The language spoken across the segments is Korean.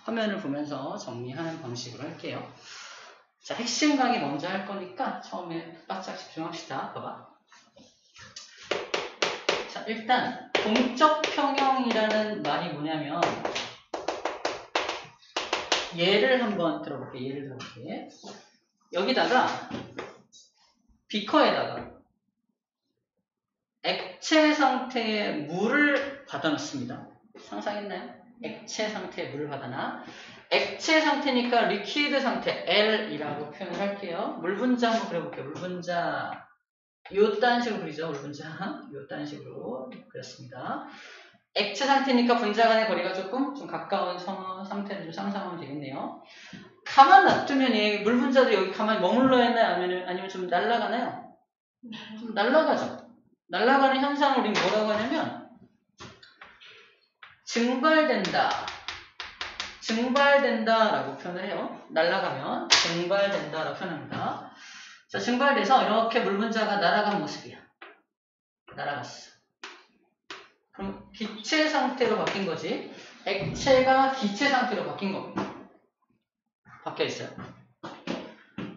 화면을 보면서 정리하는 방식으로 할게요. 자, 핵심 강의 먼저 할 거니까 처음에 바짝 집중합시다. 봐봐. 자, 일단 동적 평형이라는 말이 뭐냐면 예를 한번 들어볼게. 예를 들어볼게. 여기다가 비커에다가 액체 상태의 물을 받아놨습니다. 상상했나요? 액체 상태의 물을 받아놔. 액체 상태니까 리퀴드 상태 L이라고 표현을 할게요. 물 분자 한번 그려볼게요. 물 분자 요딴 식으로 그리죠. 물 분자 요딴 식으로 그렸습니다. 액체 상태니까 분자 간의 거리가 조금 좀 가까운 상태를 좀 상상하면 되겠네요. 가만 놔두면 이 물 분자도 여기 가만히 머물러 있나요? 아니면 좀 날아가나요? 좀 날아가죠. 날아가는 현상을 우리는 뭐라고 하냐면 증발된다라고 표현을 해요. 날아가면 증발된다라고 표현합니다. 자, 증발돼서 이렇게 물 분자가 날아간 모습이야. 날아갔어. 그럼 기체 상태로 바뀐 거지. 액체가 기체 상태로 바뀐 겁니다. 바뀌어 있어요.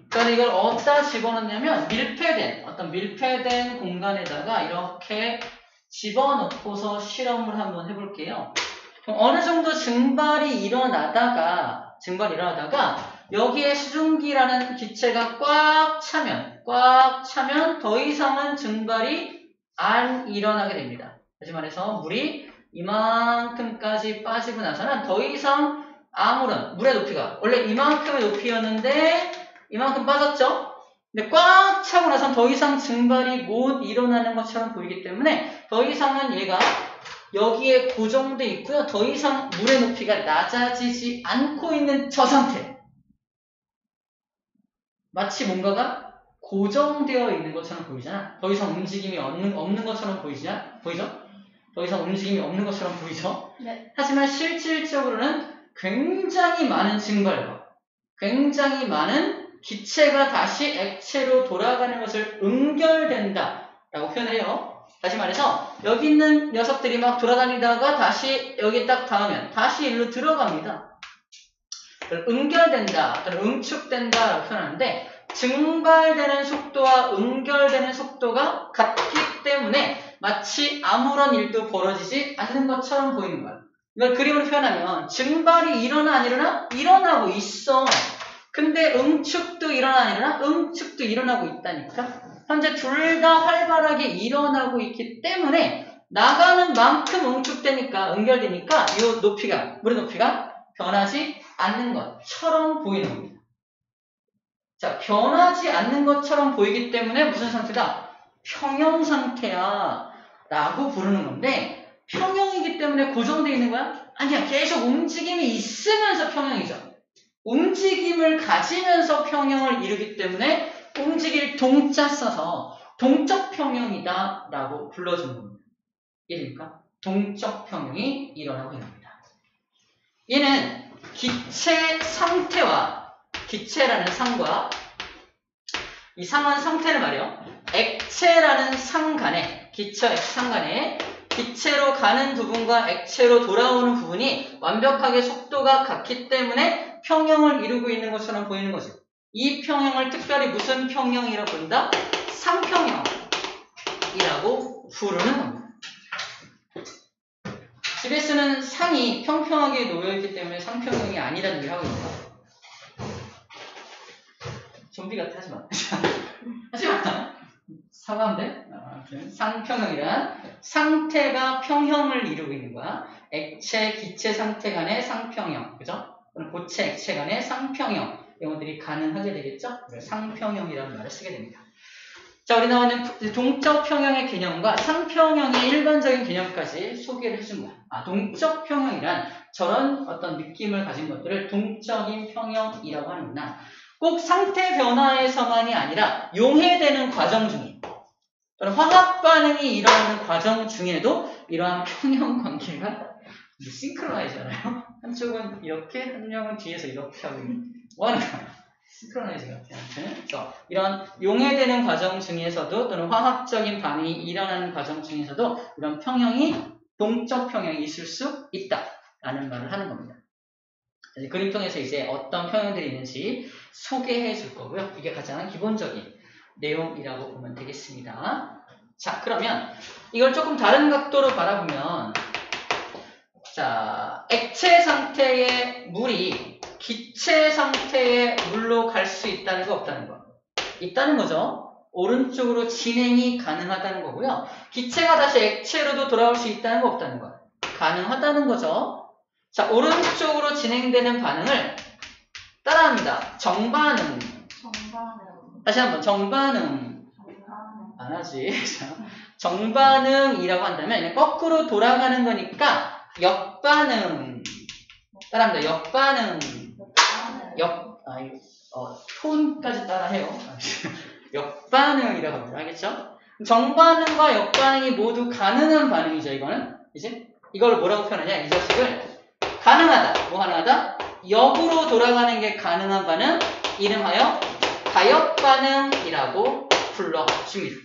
그래서 이걸 어디다 집어넣냐면 밀폐된 공간에다가 이렇게 집어넣고서 실험을 한번 해볼게요. 그럼 어느 정도 증발이 일어나다가 여기에 수증기라는 기체가 꽉 차면 더 이상은 증발이 안 일어나게 됩니다. 다시 말해서 물이 이만큼까지 빠지고 나서는 더 이상 아무런 물의 높이가 원래 이만큼의 높이였는데 이만큼 빠졌죠? 근데 꽉 차고 나선 더 이상 증발이 못 일어나는 것처럼 보이기 때문에 더 이상은 얘가 여기에 고정돼 있고요. 더 이상 물의 높이가 낮아지지 않고 있는 저 상태. 마치 뭔가가 고정되어 있는 것처럼 보이잖아. 더 이상 움직임이 없는 것처럼 보이죠? 더 이상 움직임이 없는 것처럼 보이죠? 네. 하지만 실질적으로는 굉장히 많은 증발과 굉장히 많은 기체가 다시 액체로 돌아가는 것을 응결된다라고 표현을 해요. 다시 말해서 여기 있는 녀석들이 막 돌아다니다가 다시 여기 딱 닿으면 다시 일로 들어갑니다. 응결된다, 또는 응축된다라고 표현하는데 증발되는 속도와 응결되는 속도가 같기 때문에 마치 아무런 일도 벌어지지 않는 것처럼 보이는 거예요. 이걸 그림으로 표현하면 증발이 일어나 안 일어나? 일어나고 있어. 근데 응축도 일어나 안 일어나? 응축도 일어나고 있다니까. 현재 둘 다 활발하게 일어나고 있기 때문에 나가는 만큼 응축되니까 응결되니까 이 물의 높이가 변하지 않는 것처럼 보이는 겁니다. 자, 변하지 않는 것처럼 보이기 때문에 무슨 상태다? 평형 상태야 라고 부르는 건데 평형이기 때문에 고정되어 있는 거야? 아니야. 계속 움직임이 있으면서 평형이죠. 움직임을 가지면서 평형을 이루기 때문에 움직일 동자 써서 동적 평형이다 라고 불러주는 겁니다. 이해됩니까? 동적 평형이 일어나고 있는 겁니다. 얘는 기체 상태와 기체라는 상과 이 상한 상태를 말이요. 액체라는 상 간에 기체와 액체 상 간에 기체로 가는 부분과 액체로 돌아오는 부분이 완벽하게 속도가 같기 때문에 평형을 이루고 있는 것처럼 보이는 거죠. 이 평형을 특별히 무슨 평형이라고 부른다? 상평형이라고 부르는 겁니다. 집에 쓰는 상이 평평하게 놓여있기 때문에 상평형이 아니라는 얘기를 하고 있습니다. 좀비 같아 하지마. 하지마. 사과하면 돼? 상평형이란 상태가 평형을 이루고 있는 거야. 액체, 기체 상태 간의 상평형. 그죠? 고체, 액체 간의 상평형. 영어들이 가능하게 되겠죠? 상평형이라는 말을 쓰게 됩니다. 자, 우리 나오는 동적 평형의 개념과 상평형의 일반적인 개념까지 소개를 해준 거야. 동적 평형이란 저런 어떤 느낌을 가진 것들을 동적인 평형이라고 하는구나. 꼭 상태 변화에서만이 아니라 용해되는 과정 중에 또는 화학 반응이 일어나는 과정 중에도 이러한 평형 관계가 싱크로나이즈잖아요. 한쪽은 이렇게, 한쪽은 뒤에서 이렇게 하고 뭐 하는 거야? 싱크로나이즈 같아요. 이런 용해되는 과정 중에서도 또는 화학적인 반응이 일어나는 과정 중에서도 이런 평형이 동적 평형이 있을 수 있다라는 말을 하는 겁니다. 그림 통해서 이제 어떤 평형들이 있는지 소개해 줄 거고요. 이게 가장 기본적인 내용이라고 보면 되겠습니다. 자, 그러면 이걸 조금 다른 각도로 바라보면, 자, 액체 상태의 물이 기체 상태의 물로 갈 수 있다는 거, 없다는 거? 있다는 거죠. 오른쪽으로 진행이 가능하다는 거고요. 기체가 다시 액체로도 돌아올 수 있다는 거, 없다는 거? 가능하다는 거죠. 자, 오른쪽으로 진행되는 반응을 따라합니다. 정반응. 다시 한번 정반응. 안 하지. 정반응이라고 한다면 거꾸로 돌아가는 거니까 역반응. 따라합니다. 역반응. 톤까지 따라해요. 역반응이라고 합니다. 알겠죠? 정반응과 역반응이 모두 가능한 반응이죠. 이거는 이제 이걸 뭐라고 표현하냐? 이 자식을 가능하다. 뭐 가능하다? 역으로 돌아가는 게 가능한 반응, 이름하여 가역반응이라고 불러줍니다.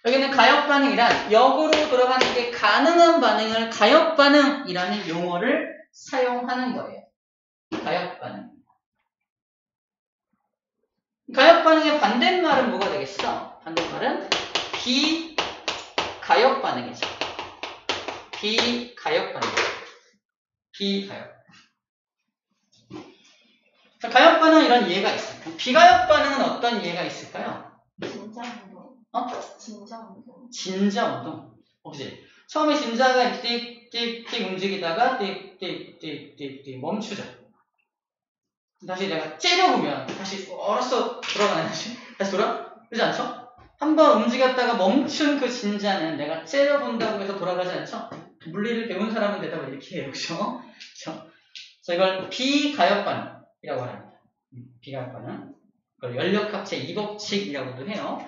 여기는 가역반응이란 역으로 돌아가는 게 가능한 반응을 가역반응이라는 용어를 사용하는 거예요. 가역반응. 가역반응의 반대말은 뭐가 되겠어? 반대말은 비가역반응이죠. 비가역반응이죠. 비가역. 자, 가역반응 이런 예가 있어요. 비가역반응은 어떤 예가 있을까요? 진자운동. 그치? 처음에 진자가 띡띡띡 움직이다가 띡띡띡띡 멈추죠. 다시 내가 째려보면 다시 알았어 돌아가야지. 다시 돌아? 그러지 않죠? 한번 움직였다가 멈춘 그 진자는 내가 째려본다고 해서 돌아가지 않죠? 물리를 배운 사람은 대답을 이렇게 해요. 그렇죠? 그래서 이걸 비가역반응이라고 합니다. 비가역반응. 그걸 연력합체 이법칙이라고도 해요.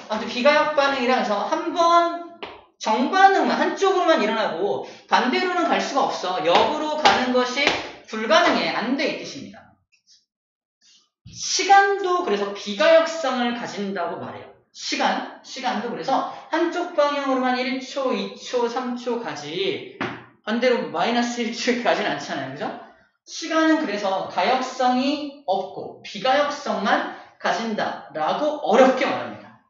아무튼 비가역반응이라 해서 한번 정반응만 한쪽으로만 일어나고 반대로는 갈 수가 없어. 역으로 가는 것이 불가능해. 안 돼 이 뜻입니다. 시간도 그래서 비가역성을 가진다고 말해요. 시간도 그래서 한쪽 방향으로만 1초, 2초, 3초 가지 반대로 마이너스 1초에 가지는 않잖아요. 그죠? 시간은 그래서 가역성이 없고 비가역성만 가진다라고 어렵게 말합니다.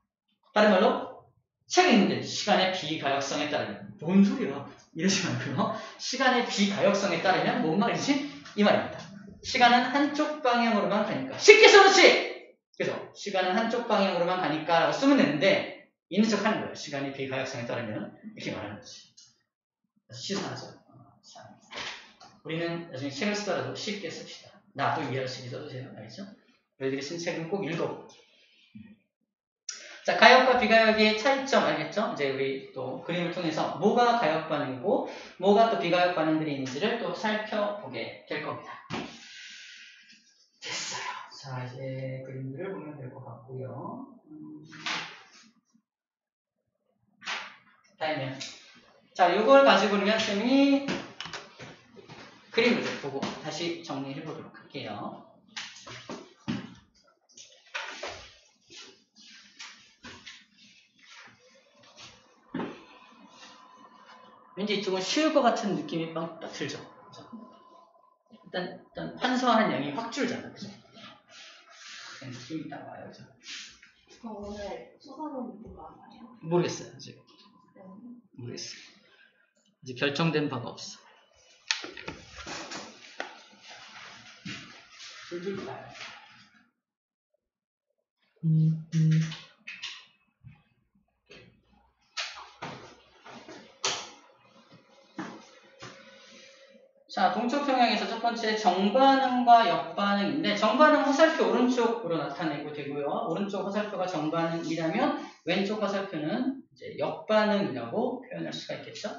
다른 말로 책 읽는데 시간의 비가역성에 따르면 뭔 소리야? 이러지 말고요. 시간의 비가역성에 따르면 뭔 말이지? 이 말입니다. 시간은 한쪽 방향으로만 가니까. 쉽게 써놓지! 그래서 시간은 한쪽 방향으로만 가니까 라고 쓰면 되는데 있는 척 하는 거예요. 시간이 비가역성에 따르면 이렇게 말하는 거지. 시사하죠. 우리는 나중에 책을 쓰더라도 쉽게 씁시다. 나도 이해할 수 있게 써주세요. 알겠죠? 너희들이 쓴 책은 꼭 읽어보고. 자, 가역과 비가역의 차이점 알겠죠? 이제 우리 또 그림을 통해서 뭐가 가역 반응이고 뭐가 또 비가역 반응들이 있는지를 또 살펴보게 될 겁니다. 됐어요. 자, 이제 그림들을 보면 될 것 같고요. 다음에 자, 이걸 가지고는 쌤이 그림을 보고 다시 정리해 보도록 할게요. 왠지 이쪽은 쉬울 것 같은 느낌이 딱 들죠. 그죠? 일단 환서하는 양이 확 줄잖아. 그죠? 느낌이 딱 와요. 그죠? 오늘 수사로 누가 와요? 모르겠어요. 지금. 모르겠어요. 아직 결정된 바가 없어. 줄줄 봐요. 자, 동쪽 평양에서 첫 번째 정반응과 역반응인데 정반응 화살표 오른쪽으로 나타내고 되고요. 오른쪽 화살표가 정반응이라면 왼쪽 화살표는 이제 역반응이라고 표현할 수가 있겠죠.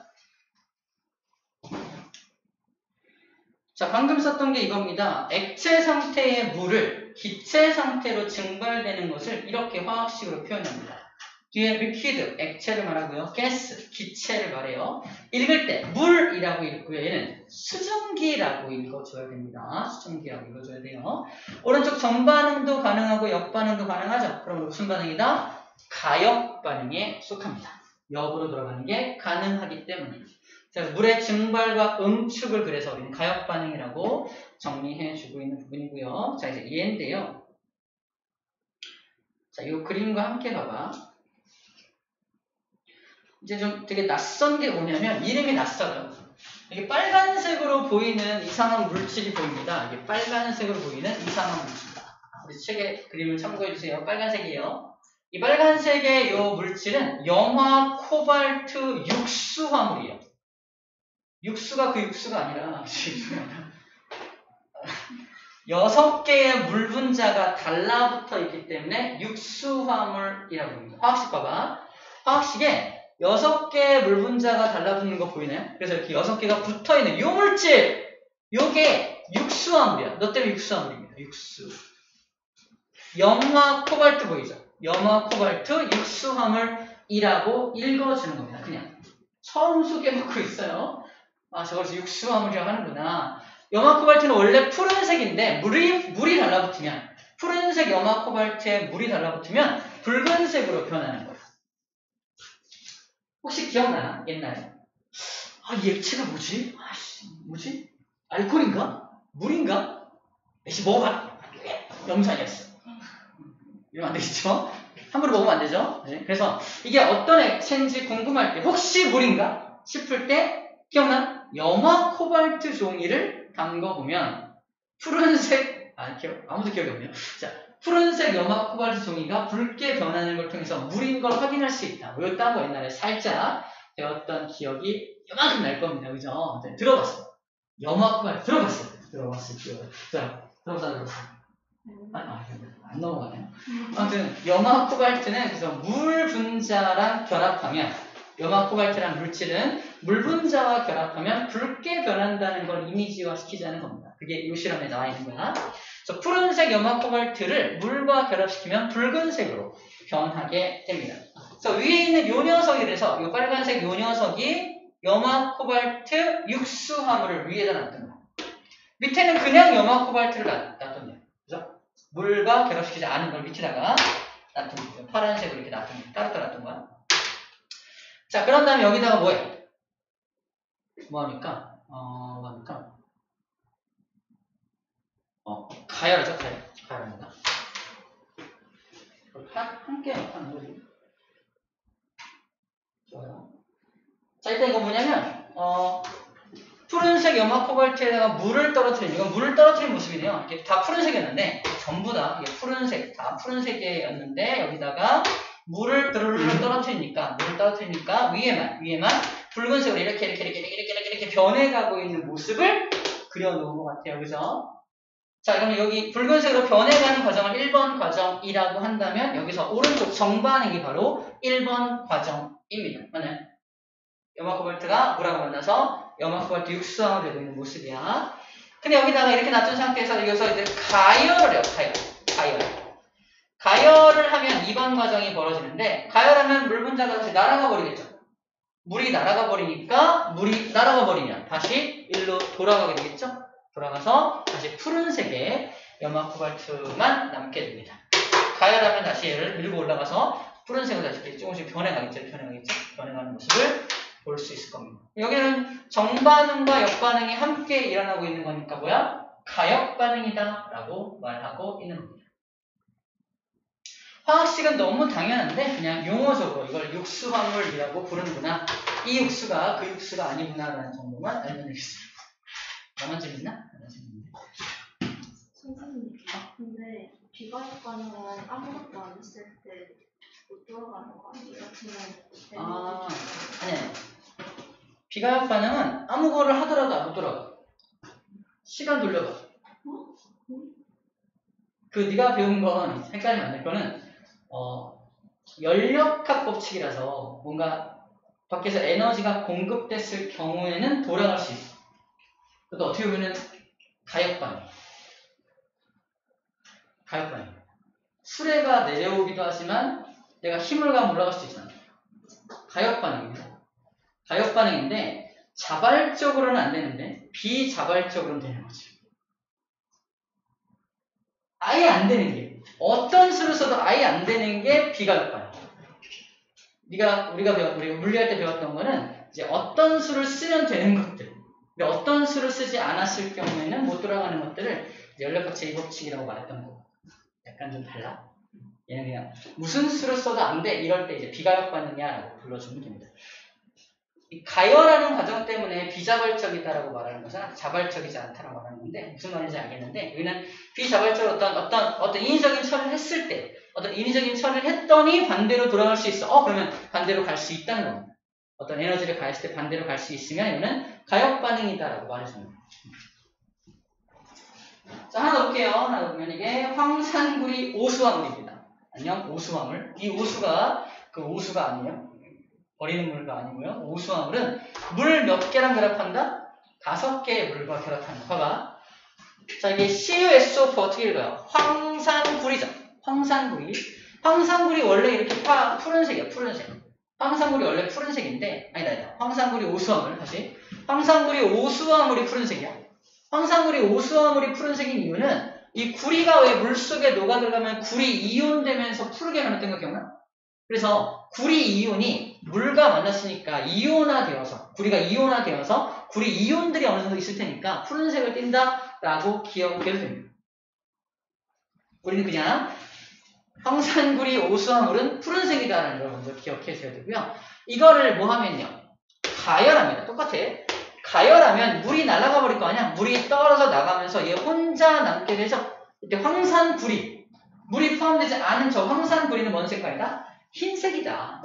자, 방금 썼던 게 이겁니다. 액체 상태의 물을 기체 상태로 증발되는 것을 이렇게 화학식으로 표현합니다. 뒤에 liquid, 액체를 말하고요. gas, 기체를 말해요. 읽을 때 물이라고 읽고요. 얘는 수증기라고 읽어줘야 됩니다. 수증기라고 읽어줘야 돼요. 오른쪽 정반응도 가능하고 역반응도 가능하죠. 그럼 무슨 반응이다? 가역 반응에 속합니다. 역으로 돌아가는 게 가능하기 때문입니다. 자, 물의 증발과 응축을 그래서 우리는 가역 반응이라고 정리해주고 있는 부분이고요. 자, 이제 얘인데요. 자, 이 그림과 함께 봐봐. 이제 좀 되게 낯선 게 뭐냐면 이름이 낯설어요. 이게 빨간색으로 보이는 이상한 물질이 보입니다. 이게 빨간색으로 보이는 이상한 물질. 우리 책의 그림을 참고해주세요. 빨간색이에요. 이 빨간색의 이 물질은 염화 코발트 육수화물이에요. 육수가 그 육수가 아니라 6개의 물 분자가 달라붙어 있기 때문에 육수화물이라고 합니다. 화학식 봐봐. 화학식에 6개의 물 분자가 달라붙는 거 보이나요? 그래서 이렇게 6개가 붙어 있는 이 물질, 요게 육수화물이야. 너 때문에 육수화물입니다. 육수. 염화 코발트 보이죠? 염화 코발트 육수화물이라고 읽어주는 겁니다. 그냥 처음 소개해놓고 있어요. 아, 저걸 육수화물이라고 하는구나. 염화 코발트는 원래 푸른색인데 물이 달라붙으면, 푸른색 염화 코발트에 물이 달라붙으면 붉은색으로 변하는 거예요. 혹시 기억나나? 옛날에 아, 이 액체가 뭐지? 아씨, 뭐지? 알코올인가? 물인가? 애씨 먹어봐. 염산이었어. 이러면 안 되겠죠? 함부로 먹으면 안 되죠? 네. 그래서 이게 어떤 액체인지 궁금할 때 혹시 물인가 싶을 때 기억나? 염화 코발트 종이를 담궈보면 푸른색, 아무도 기억이 없네요. 자, 푸른색 염화 코발트 종이가 붉게 변하는 걸 통해서 물인 걸 확인할 수 있다. 이었다는 거 옛날에 살짝 배웠던 기억이 요만큼 날 겁니다. 그죠? 네, 들어봤어. 염화 코발트 들어봤어요. 자, 들어봤어. 안 넘어가네요. 아무튼 염화 코발트는 그래서 물 분자랑 결합하면, 염화 코발트라는 물질은 물 분자와 결합하면 붉게 변한다는 걸 이미지화 시키자는 겁니다. 그게 이 실험에 나와 있는 거야. 그래서 푸른색 염화 코발트를 물과 결합시키면 붉은색으로 변하게 됩니다. 그래서 위에 있는 요 녀석이, 그래서 이 빨간색 요 녀석이 염화 코발트 육수화물을 위에다 놨던 거야. 밑에는 그냥 염화 코발트를 놨던 거야. 그죠? 물과 결합시키지 않은 걸 밑에다가 놔둔 거죠. 파란색으로 이렇게 놔둔 거야. 따로따로 놔둔 거야. 자, 그런 다음에 여기다가 뭐해? 뭐합니까? 가열하죠, 가열합니다. 함께 하는 거지. 좋아요. 자, 일단 이거 뭐냐면, 푸른색 염화 코발트에다가 물을 떨어뜨린, 이건 물을 떨어뜨린 모습이네요. 이게 다 푸른색이었는데, 전부 다 이게 푸른색, 다 푸른색이었는데, 여기다가 물을 떨어뜨리니까 위에만 붉은색으로 이렇게 변해가고 있는 모습을 그려놓은 것 같아요. 그죠? 자, 그럼 여기 붉은색으로 변해가는 과정을 1번 과정이라고 한다면, 여기서 오른쪽 정반응이 바로 1번 과정입니다. 맞나요? 염화 코발트가 물하고 만나서 염화 코발트 육수화물이 되고 있는 모습이야. 근데 여기다가 이렇게 놔둔 상태에서 여기서 이제 가열을 해요. 가열을 하면 2번 과정이 벌어지는데, 가열하면 물 분자가 다시 날아가 버리겠죠. 물이 날아가 버리니까, 물이 날아가 버리면 다시 일로 돌아가게 되겠죠. 돌아가서 다시 푸른색의 염화 코발트만 남게 됩니다. 가열하면 다시 얘를 밀고 올라가서 푸른색으로 다시 조금씩 변해가겠죠. 변해가는 모습을 볼 수 있을 겁니다. 여기는 정반응과 역반응이 함께 일어나고 있는 거니까 뭐야? 가역반응이다 라고 말하고 있는 겁니다. 화학식은 너무 당연한데 그냥 용어적으로 이걸 육수화물이라고 부르는구나. 이 육수가 그 육수가 아니구나 라는 정도만 알면 되겠습니다. 나만 재밌나? 나만 재밌는데. 선생님, 근데 비가역 반응은 아무것도 안 했을 때 못 들어가는 거 아니에요? 그냥 아니야. 비가역 반응은 아무 거를 하더라도 안 돌아가. 시간 돌려봐. 그 네가 배운 건 헷갈리면 안 될 거는 연력학 법칙이라서 뭔가 밖에서 에너지가 공급됐을 경우에는 돌아갈 수 있어. 그것도 어떻게 보면은 가역반응. 수레가 내려오기도 하지만 내가 힘을 가면 올라갈 수도 있잖아. 가역반응입니다. 가역반응인데 자발적으로는 안 되는데 비자발적으로는 되는 거지. 아예 안 되는 게, 어떤 수를 써도 아예 안 되는 게 비가역반응. 우리가 물리할 때 배웠던 거는 이제 어떤 수를 쓰면 되는 것들, 근데 어떤 수를 쓰지 않았을 경우에는 못 돌아가는 것들을 이제 연력학 제2법칙이라고 말했던 거. 약간 좀 달라. 얘는 그냥 무슨 수를 써도 안 돼. 이럴 때 이제 비가역 반응이야라고 불러주면 됩니다. 이 가열하는 과정 때문에 비자발적이다라고 말하는 것은 자발적이지 않다라고 말하는 건데 무슨 말인지 알겠는데 여기는 비자발적으로 어떤 인위적인 처리를 했을 때 어떤 인위적인 처리를 했더니 반대로 돌아갈 수 있어. 그러면 반대로 갈 수 있다는 겁니다. 어떤 에너지를 가했을 때 반대로 갈 수 있으면 이거는 가역 반응이다라고 말해줍니다. 자, 하나 더 볼게요. 하나 더 보면 이게 황산구리 오수화물입니다. 안녕, 오수화물. 이 오수가 그 오수가 아니에요. 버리는 물가 아니고요. 오수화물은 물 몇 개랑 결합한다? 5개의 물과 결합한다. 봐봐. 자, 이게 CuSO4 어떻게 읽어요? 황산구리죠. 황산구리. 황산구리 원래 이렇게 푸른색이야. 푸른색. 황산구리 원래 푸른색인데 아니다. 황산구리 오수화물 다시. 황산구리 오수화물이 푸른색이야. 황산구리 오수화물이 푸른색인 이유는 이 구리가 왜 물속에 녹아들어가면 구리 이온되면서 푸르게 변했던 거 기억나? 그래서 구리 이온이 물과 만났으니까 이온화되어서 구리가 이온화되어서 구리 이온들이 어느 정도 있을 테니까 푸른색을 띈다라고 기억해도 됩니다. 우리는 그냥 황산구리 오수화물은 푸른색이다라는 걸 먼저 기억해 줘야 되고요. 이거를 뭐 하면요. 가열합니다. 똑같아. 가열하면 물이 날아가 버릴 거 아니야? 물이 떨어져 나가면서 얘 혼자 남게 되죠. 이때 황산구리. 물이 포함되지 않은 저 황산구리는 뭔 색깔이다? 흰색이다.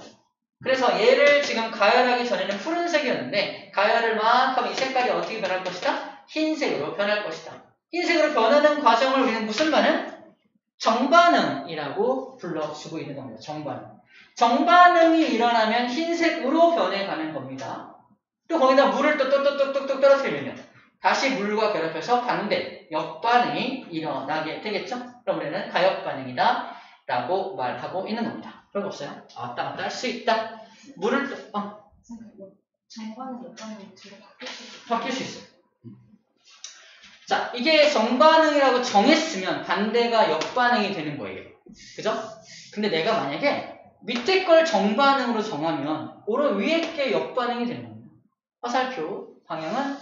그래서 얘를 지금 가열하기 전에는 푸른색이었는데 가열을 막 하면 이 색깔이 어떻게 변할 것이다? 흰색으로 변할 것이다. 흰색으로 변하는 과정을 우리는 무슨 반응? 정반응이라고 불러주고 있는 겁니다. 정반응. 정반응이 일어나면 흰색으로 변해가는 겁니다. 또 거기다 물을 또 떨어뜨리면요. 다시 물과 결합해서 반대, 역반응이 일어나게 되겠죠? 그럼 우리는 가역반응이다 라고 말하고 있는 겁니다. 그런 거 없어요? 왔다 갔다 할 수 있다. 물을 정반응, 역반응 뒤로 바뀔 수 있어요. 자, 이게 정반응이라고 정했으면 반대가 역반응이 되는 거예요. 그죠? 근데 내가 만약에 밑에 걸 정반응으로 정하면 오른 위에 게 역반응이 되는 겁니다. 화살표 방향은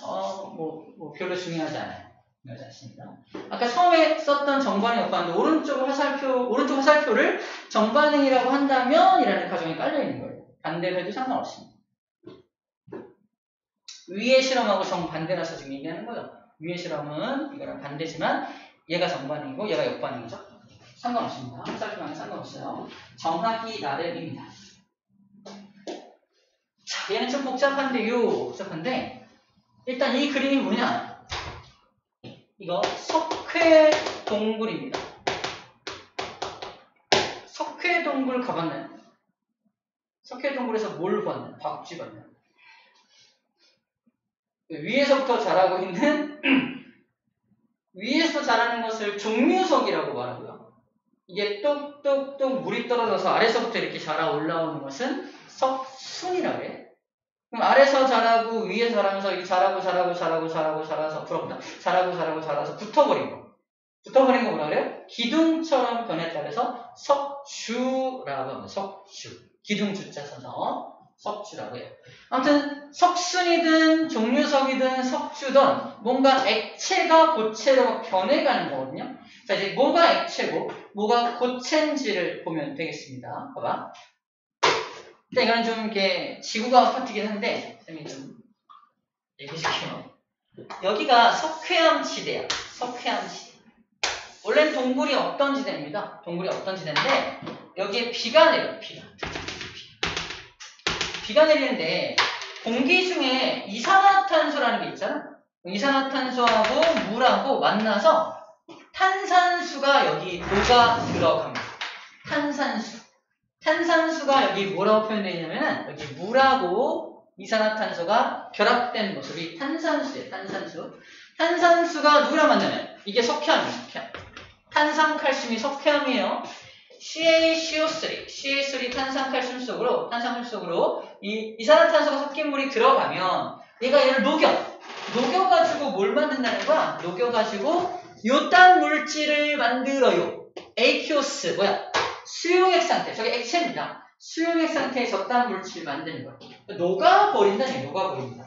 별로 중요하지 않아요. 중요하지 않습니다. 아까 처음에 썼던 정반응 역반응인데 오른쪽 화살표를 정반응이라고 한다면 이라는 가정이 깔려 있는 거예요. 반대로 해도 상관없습니다. 위의 실험하고 정반대라서 지금 얘기하는 거죠. 위의 실험은 이거랑 반대지만 얘가 정반응이고 얘가 역반응이죠. 상관없습니다. 화살표 방향 상관없어요. 정하기 나름입니다. 자, 얘는 좀 복잡한데 일단 이 그림이 뭐냐? 이거 석회동굴입니다. 석회동굴 가봤나요? 석회동굴에서 뭘 봤나요? 박쥐 봤나요? 위에서부터 자라고 있는 위에서 자라는 것을 종류석이라고 말하고요. 이게 똑똑똑 물이 떨어져서 아래서부터 이렇게 자라 올라오는 것은 석순이라고 해요. 그럼 아래서 자라고 위에 자라면서 이렇게 자라서 부럽다. 자라서 붙어버린 거. 붙어버린 거 뭐라 그래요? 기둥처럼 변했다 그래서 석주라고 합니다. 석주. 기둥 주자 써서 석주라고 해요. 아무튼 석순이든 종류석이든 석주든 뭔가 액체가 고체로 변해가는 거거든요. 자, 이제 뭐가 액체고 뭐가 고체인지를 보면 되겠습니다. 봐봐. 일단 이거는 좀 이렇게 지구과학 파트이긴 한데 선생님이 좀 얘기해줄게요. 여기가 석회암 지대야. 석회암 지대. 원래는 동굴이 없던 지대입니다. 동굴이 없던 지대인데 여기에 비가 내려요. 비가 내리는데 공기 중에 이산화탄소라는 게 있잖아. 이산화탄소하고 물하고 만나서 탄산수가 여기 녹아 들어갑니다. 탄산수가 여기 뭐라고 표현되어 있냐면은 여기 물하고 이산화탄소가 결합된 모습이 탄산수예요. 탄산수가 누구랑 만나면 이게 석회암이에요. 석회암. 탄산칼슘이 석회암이에요. CaCO3 탄산칼슘 속으로 이 이산화탄소가 섞인 물이 들어가면 얘가 얘를 녹여가지고 뭘 만든다는 거야? 녹여가지고 요딴 물질을 만들어요. aqueous 수용액 상태, 저게 액체입니다. 수용액 상태에 저딴 물질 만드는 거예요. 녹아버린다는 얘기예요. 녹아버린다.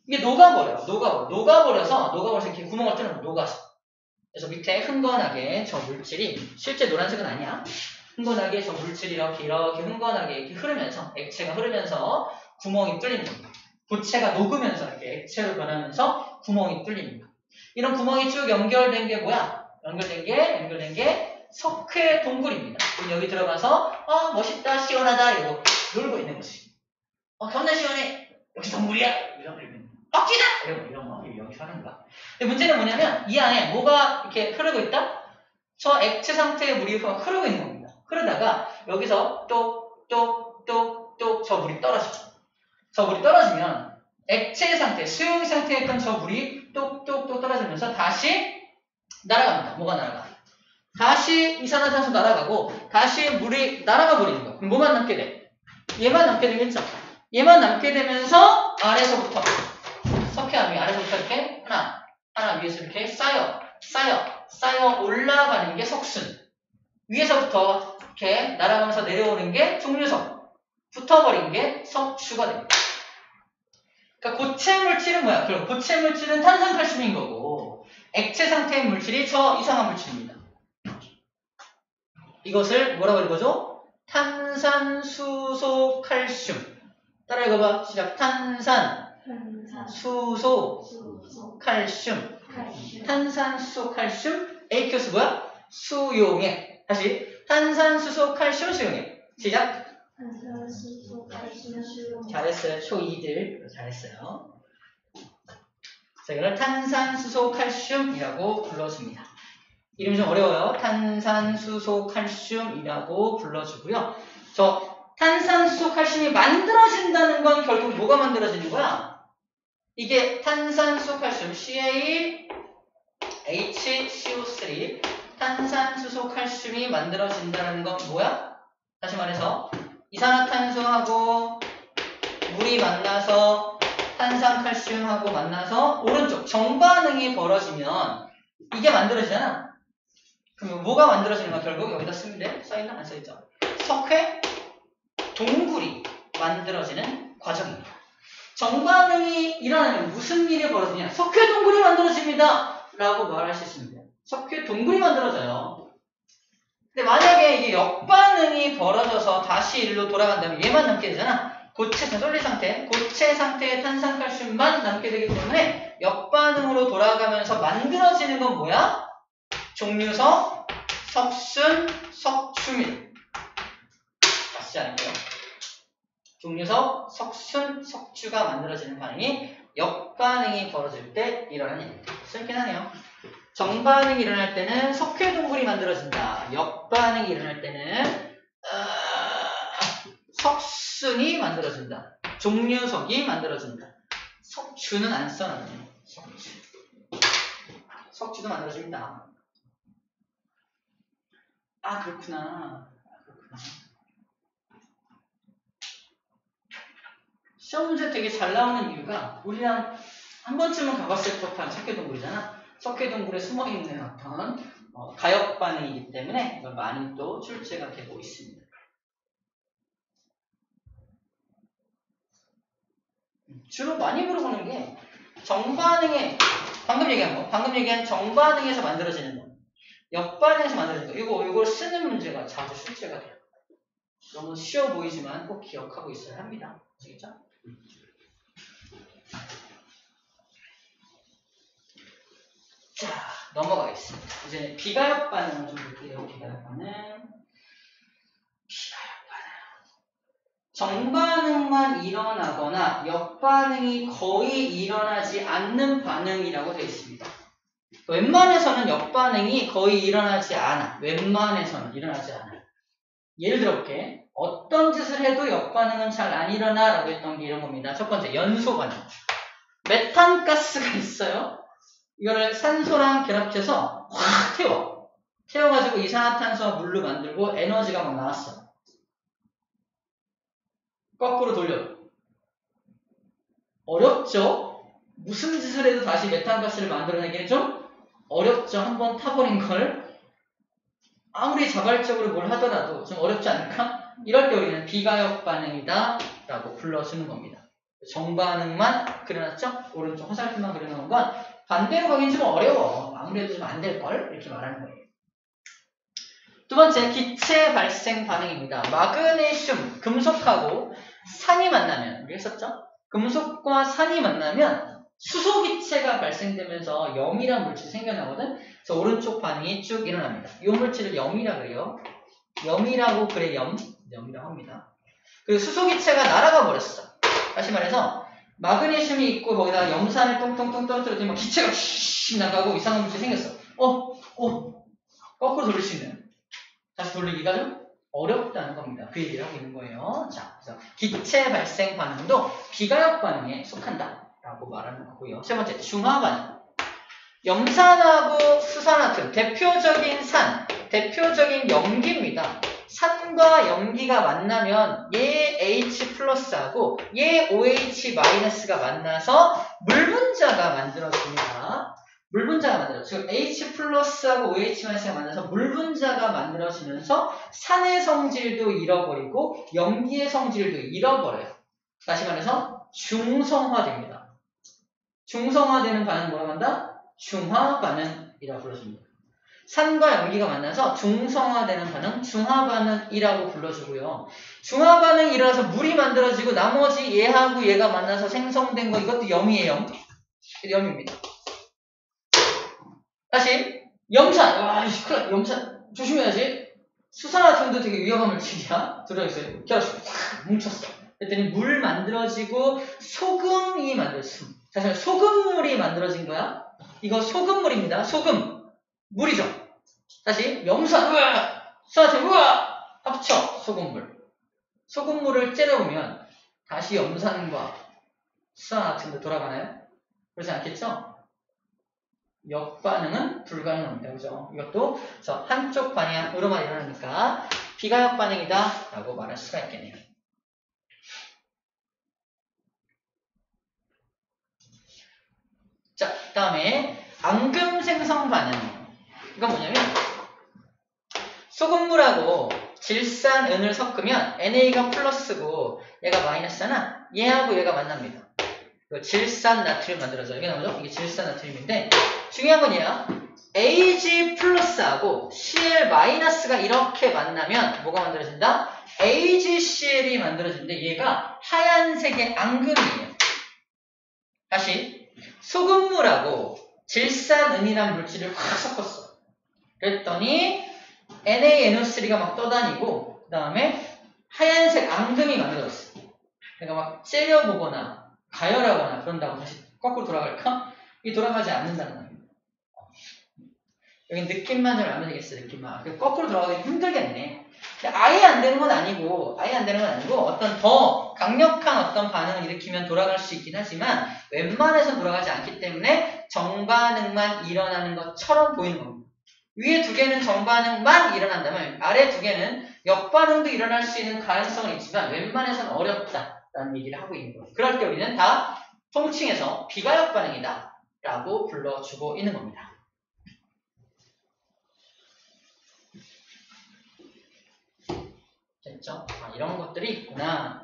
이게 녹아버려서 이렇게 구멍을 뚫으면 녹아서. 그래서 밑에 흥건하게 저 물질이, 실제 노란색은 아니야. 흥건하게 저 물질이 이렇게 흥건하게 이렇게 흐르면서, 액체가 흐르면서 구멍이 뚫립니다. 고체가 녹으면서 이렇게 액체로 변하면서 구멍이 뚫립니다. 이런 구멍이 쭉 연결된 게 뭐야? 연결된 게 석회 동굴입니다. 여기 들어가서 멋있다, 시원하다 이러고 놀고 있는 거지. 겁나 시원해. 역시 동굴이야. 이런 빡치다. 이런 거 여기서 하는 거야. 근데 문제는 뭐냐면 이 안에 뭐가 이렇게 흐르고 있다? 저 액체 상태의 물이 흐르고 있는 겁니다. 흐르다가 여기서 똑똑똑똑 저 물이 떨어져. 저 물이 떨어지면 액체 상태, 수용 상태에 있던 저 물이 똑똑똑 떨어지면서 다시 날아갑니다. 뭐가 날아가? 다시 이산화탄소 날아가고 다시 물이 날아가 버리는 거야. 그럼 뭐만 남게 돼? 얘만 남게 되겠죠? 얘만 남게 되면서 아래서부터 석회암이 아래서부터 이렇게 하나 위에서 이렇게 쌓여 올라가는 게 석순. 위에서부터 이렇게 날아가면서 내려오는 게 종류석. 붙어버린 게 석추가 됩니다. 그러니까 고체 물질은 뭐야? 그럼 고체 물질은 탄산칼슘인 거고 액체 상태의 물질이 저 이상한 물질입니다. 이것을 뭐라고 읽어줘? 탄산수소칼슘. 따라 읽어봐. 시작. 탄산수소칼슘. 탄산수소칼슘. AQS 뭐야? 수용액. 다시. 탄산수소칼슘 수용액. 시작. 탄산수소칼슘 수용액. 잘했어요. 초이들. 잘했어요. 자, 이걸 탄산수소칼슘이라고 불러줍니다. 이름이 좀 어려워요. 탄산수소칼슘이라고 불러주고요. 저 탄산수소칼슘이 만들어진다는 건 결국 뭐가 만들어지는 거야? 이게 탄산수소칼슘 CaHCO3 탄산수소칼슘이 만들어진다는 건 뭐야? 다시 말해서 이산화탄소하고 물이 만나서 탄산칼슘하고 만나서 오른쪽 정반응이 벌어지면 이게 만들어지잖아. 그럼 뭐가 만들어지는 거야? 결국 여기다 쓰면 돼? 써있나? 안 써있죠? 석회 동굴이 만들어지는 과정입니다. 정반응이 일어나면 무슨 일이 벌어지냐? 석회 동굴이 만들어집니다 라고 말할 수 있습니다. 석회 동굴이 만들어져요. 근데 만약에 이게 역반응이 벌어져서 다시 일로 돌아간다면 얘만 남게 되잖아. 고체 솔리 상태, 고체 상태의 탄산칼슘만 남게 되기 때문에 역반응으로 돌아가면서 만들어지는 건 뭐야? 종류석, 석순, 석추입니다. 맞지 않을까요? 종류석, 석순, 석추가 만들어지는 반응이 역반응이 벌어질 때 일어나는 일입니다. 쓸긴 하네요. 정반응이 일어날 때는 석회 동굴이 만들어진다. 역반응이 일어날 때는 석순이 만들어진다. 종류석이 만들어진다. 석추는 안 써놨네요. 석추도 만들어집니다. 그렇구나. 시험 문제 되게 잘 나오는 이유가 우리랑 한 번쯤은 가봤을 법한 석회동굴이잖아. 석회동굴에 숨어있는 어떤 가역 반응이기 때문에 이걸 많이 또 출제가 되고 있습니다. 주로 많이 물어보는 게 정반응에 방금 얘기한 정반응에서 만들어지는 거, 역반응에서 만들어지는 거, 이걸 쓰는 문제가 자주 출제가 돼요. 너무 쉬워 보이지만 꼭 기억하고 있어야 합니다. 아시겠죠? 자, 넘어가겠습니다. 이제 비가역 반응을 좀 볼게요. 비가역 반응. 정반응만 일어나거나 역반응이 거의 일어나지 않는 반응이라고 되어 있습니다. 웬만해서는 역반응이 거의 일어나지 않아. 웬만해서는 일어나지 않아. 예를 들어볼게. 어떤 짓을 해도 역반응은 잘 안 일어나 라고 했던 게 이런 겁니다. 첫 번째, 연소 반응. 메탄가스가 있어요. 이거를 산소랑 결합해서 확 태워. 태워가지고 이산화탄소와 물로 만들고 에너지가 막 나왔어. 거꾸로 돌려. 어렵죠? 무슨 짓을 해도 다시 메탄가스를 만들어내기는 좀 어렵죠. 한번 타버린 걸 아무리 자발적으로 뭘 하더라도 좀 어렵지 않을까? 이럴 때 우리는 비가역 반응이다 라고 불러주는 겁니다. 정반응만 그려놨죠? 오른쪽 화살표만 그려놓은 건 반대로 가긴 좀 어려워. 아무래도 좀 안 될걸? 이렇게 말하는 거예요. 두 번째, 기체 발생 반응입니다. 마그네슘, 금속하고 산이 만나면, 우리 했었죠? 금속과 산이 만나면 수소기체가 발생되면서 염이란 물질이 생겨나거든? 그래서 오른쪽 반응이 쭉 일어납니다. 이 물질을 염이라고 그래요. 염이라고 그래, 염이라고 합니다. 그리고 수소기체가 날아가 버렸어. 다시 말해서 마그네슘이 있고 거기다가 염산을 똥똥똥 떨어뜨렸더니 기체가 휘 나가고 이상한 물질이 생겼어. 거꾸로 돌릴 수 있는. 다시 돌리기가 좀 어렵다는 겁니다. 그 얘기를 하고 있는 거예요. 자, 그래서 기체 발생 반응도 비가역 반응에 속한다 라고 말하는 거고요. 세 번째, 중화 반응. 염산하고 수산화탄, 대표적인 산, 대표적인 염기입니다. 산과 염기가 만나면 얘 H 플러스하고 얘 OH 마이너스가 만나서 물 분자가 만들어집니다. 물 분자가 만들어져요. H 플러스하고 OH 마이너스가 만나서 물 분자가 만들어지면서 산의 성질도 잃어버리고 염기의 성질도 잃어버려요. 다시 말해서 중성화됩니다. 중성화되는 반응 뭐라고 한다? 중화 반응이라고 불러줍니다. 산과 염기가 만나서 중성화되는 반응, 중화 반응이라고 불러주고요. 중화 반응이 일어나서 물이 만들어지고 나머지 얘하고 얘가 만나서 생성된 거 이것도 염이에요. 염입니다. 다시 염산. 와, 큰일 염산 조심해야지. 수산화탄도 되게 위험한 물질이야. 들어있어요. 결합식 확 뭉쳤어. 그랬더니 물 만들어지고 소금이 만들어졌어. 사실 소금물이 만들어진 거야. 이거 소금물입니다. 소금. 물이죠. 다시 염산. 우와. 수산화탄. 우와. 합쳐. 소금물. 소금물을 째려보면 다시 염산과 수산화탄도 돌아가나요? 그렇지 않겠죠? 역반응은 불가능합니다. 그죠? 이것도 그래서 한쪽 방향으로만 일어나니까 비가역 반응이다 라고 말할 수가 있겠네요. 자, 그 다음에 앙금 생성 반응. 이건 뭐냐면 소금물하고 질산은을 섞으면 NA가 플러스고 얘가 마이너스잖아. 얘하고 얘가 만납니다. 질산 나트륨 만들어져요. 이게 나오죠? 이게 질산 나트륨인데 중요한 건 얘야. Ag 플러스하고 Cl 마이너스가 이렇게 만나면 뭐가 만들어진다? AgCl이 만들어지는데 얘가 하얀색의 앙금이에요. 다시 소금물하고 질산은이란 물질을 확 섞었어. 그랬더니 NaNO3가 막 떠다니고 그 다음에 하얀색 앙금이 만들어졌어. 그러니까 막 째려보거나 가열하거나 그런다고 다시 거꾸로 돌아갈까? 이게 돌아가지 않는다는 거예요. 여기 느낌만 좀 알면 되겠어요. 느낌만. 거꾸로 돌아가기 힘들겠네. 아예 안 되는 건 아니고 어떤 더 강력한 어떤 반응을 일으키면 돌아갈 수 있긴 하지만 웬만해서 돌아가지 않기 때문에 정반응만 일어나는 것처럼 보이는 겁니다. 위에 두 개는 정반응만 일어난다면 아래 두 개는 역반응도 일어날 수 있는 가능성은 있지만 웬만해서는 어렵다라는 얘기를 하고 있는 거예요. 그럴 때 우리는 다 통칭해서 비가역 반응이다 라고 불러주고 있는 겁니다. 됐죠? 이런 것들이 있구나.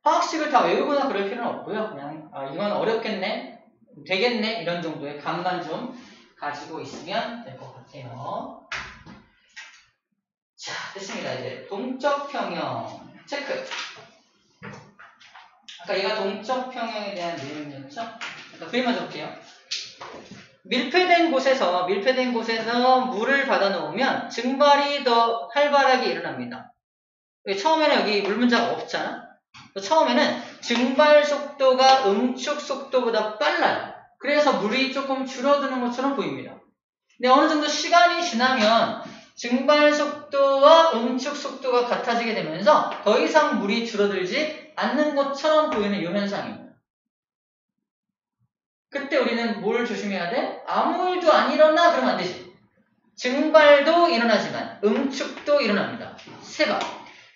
화학식을 다 외우거나 그럴 필요는 없고요. 그냥 이건 어렵겠네, 되겠네 이런 정도의 감만 좀 가지고 있으면 될 것 같아요. 자, 됐습니다. 이제 동적 평형 체크. 아까 얘가 동적 평형에 대한 내용이었죠? 그림만 볼게요. 밀폐된 곳에서 물을 받아 놓으면 증발이 더 활발하게 일어납니다. 처음에는 여기 물 문자가 없잖아. 처음에는 증발 속도가 응축 속도보다 빨라요. 그래서 물이 조금 줄어드는 것처럼 보입니다. 근데 어느 정도 시간이 지나면 증발 속도와 응축 속도가 같아지게 되면서 더 이상 물이 줄어들지 않는 것처럼 보이는 이 현상입니다. 그때 우리는 뭘 조심해야 돼? 아무 일도 안 일어나? 그러면 안 되지. 증발도 일어나지만 응축도 일어납니다. 세 번.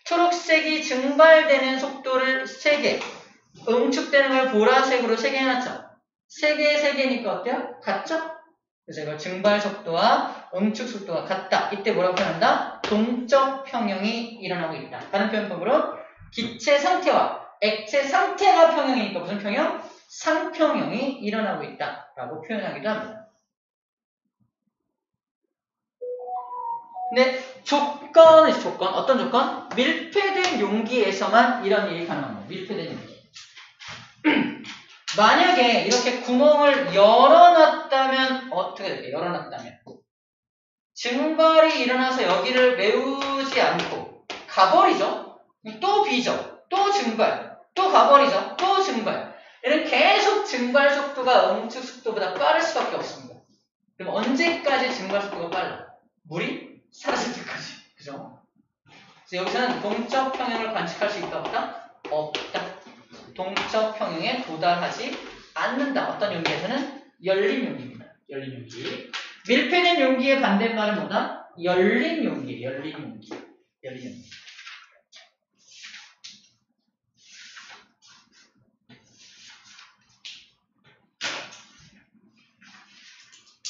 초록색이 증발되는 속도를 3개, 응축되는 걸 보라색으로 3개 해놨죠? 3개니까 어때요? 같죠? 그래서 이걸 증발 속도와 응축 속도가 같다. 이때 뭐라고 표현한다? 동적 평형이 일어나고 있다. 다른 표현법으로 기체 상태와 액체 상태가 평형이니까 무슨 평형? 상평형이 일어나고 있다라고 표현하기도 합니다. 근데 조건은 조건, 어떤 조건? 밀폐된 용기에서만 이런 일이 가능합니다. 밀폐된 용기. 만약에 이렇게 구멍을 열어놨다면 어떻게 될까요? 열어놨다면 증발이 일어나서 여기를 메우지 않고 가버리죠. 또 비죠. 또 증발. 또 가버리죠. 또 증발. 이런 계속 증발 속도가 응축 속도보다 빠를 수밖에 없습니다. 그럼 언제까지 증발 속도가 빨라? 물이 사라질 때까지. 그죠? 그래서 여기서는 동적 평형을 관측할 수 있다 없다? 없다. 동적 평형에 도달하지 않는다. 어떤 용기에서는? 열린 용기입니다. 열린 용기. 밀폐된 용기의 반대말은 뭐다? 열린 용기. 열린 용기. 열린 용기.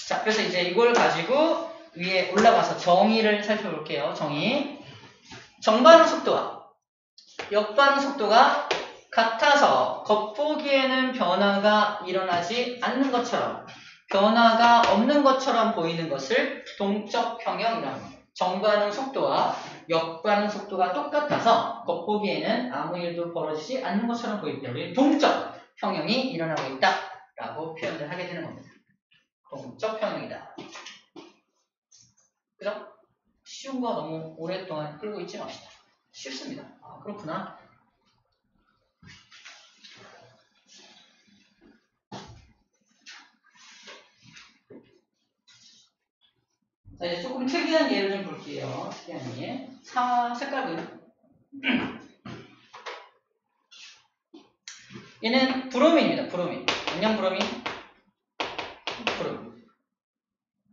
자, 그래서 이제 이걸 가지고 위에 올라가서 정의를 살펴볼게요. 정의. 정반응 속도와 역반응 속도가 같아서 겉보기에는 변화가 일어나지 않는 것처럼 변화가 없는 것처럼 보이는 것을 동적 평형이라고 합니다. 정반응 속도와 역반응 속도가 똑같아서 겉보기에는 아무 일도 벌어지지 않는 것처럼 보이기 때문에 동적 평형이 일어나고 있다라고 표현을 하게 되는 겁니다. 동적 평형이다. 그죠? 쉬운 거 너무 오랫동안 끌고 있지 맙시다. 쉽습니다. 아, 그렇구나. 자, 이제 조금 특이한 예를 좀 볼게요. 특이한 예. 색깔 보이나? 얘는 브로민입니다. 브로민. 안녕 브로민. 브로민.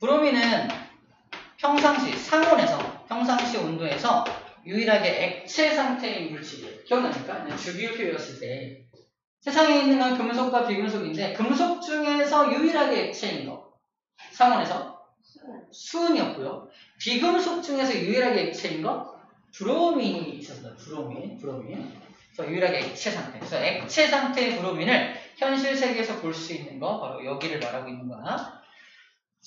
브로민은 평상시, 상온에서, 평상시 온도에서 유일하게 액체 상태의 물질이에요. 기억납니까? 주기율표 외웠을 때 세상에 있는 건 금속과 비금속인데 금속 중에서 유일하게 액체인 거. 상온에서 수은이었고요. 비금속 중에서 유일하게 액체인 거 브로민이 있었어요. 브로민. 그래서 유일하게 액체 상태. 그래서 액체 상태의 브로민을 현실 세계에서 볼 수 있는 거 바로 여기를 말하고 있는 거야.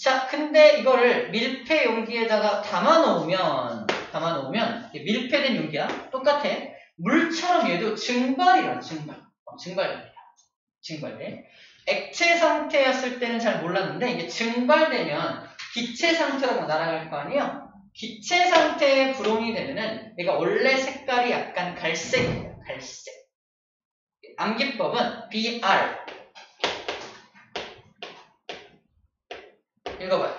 자, 근데 이거를 밀폐 용기에다가 담아놓으면 밀폐된 용기야. 똑같아. 물처럼 얘도 증발이라 증발돼. 액체 상태였을 때는 잘 몰랐는데 이게 증발되면 기체 상태로 날아갈 거 아니에요. 기체 상태의 브롬이 되면은 얘가 원래 색깔이 약간 갈색입니다. 갈색. 암기법은 BR. 읽어봐요.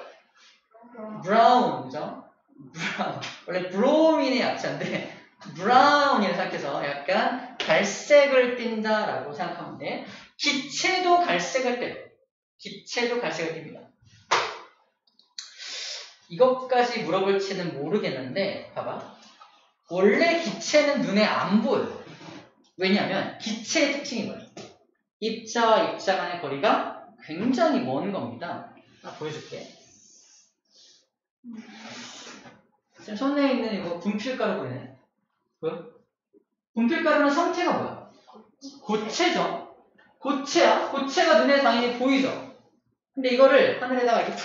브라운, 그죠? 브라운. 원래 브로민의 약자인데 브라운이라 생각해서 약간 갈색을 띈다라고 생각하면 돼. 기체도 갈색을 띱니다. 이것까지 물어볼지는 모르겠는데 봐봐. 원래 기체는 눈에 안 보여요. 왜냐하면 기체의 특징이 뭐예요? 입자와 입자 간의 거리가 굉장히 먼 겁니다. 하나 보여줄게. 지금 손에 있는 이거 분필가루 보이네. 보여? 분필가루는 상태가 뭐야? 고체죠. 고체야. 고체가 눈에 당연히 보이죠. 근데 이거를 하늘에다가 이렇게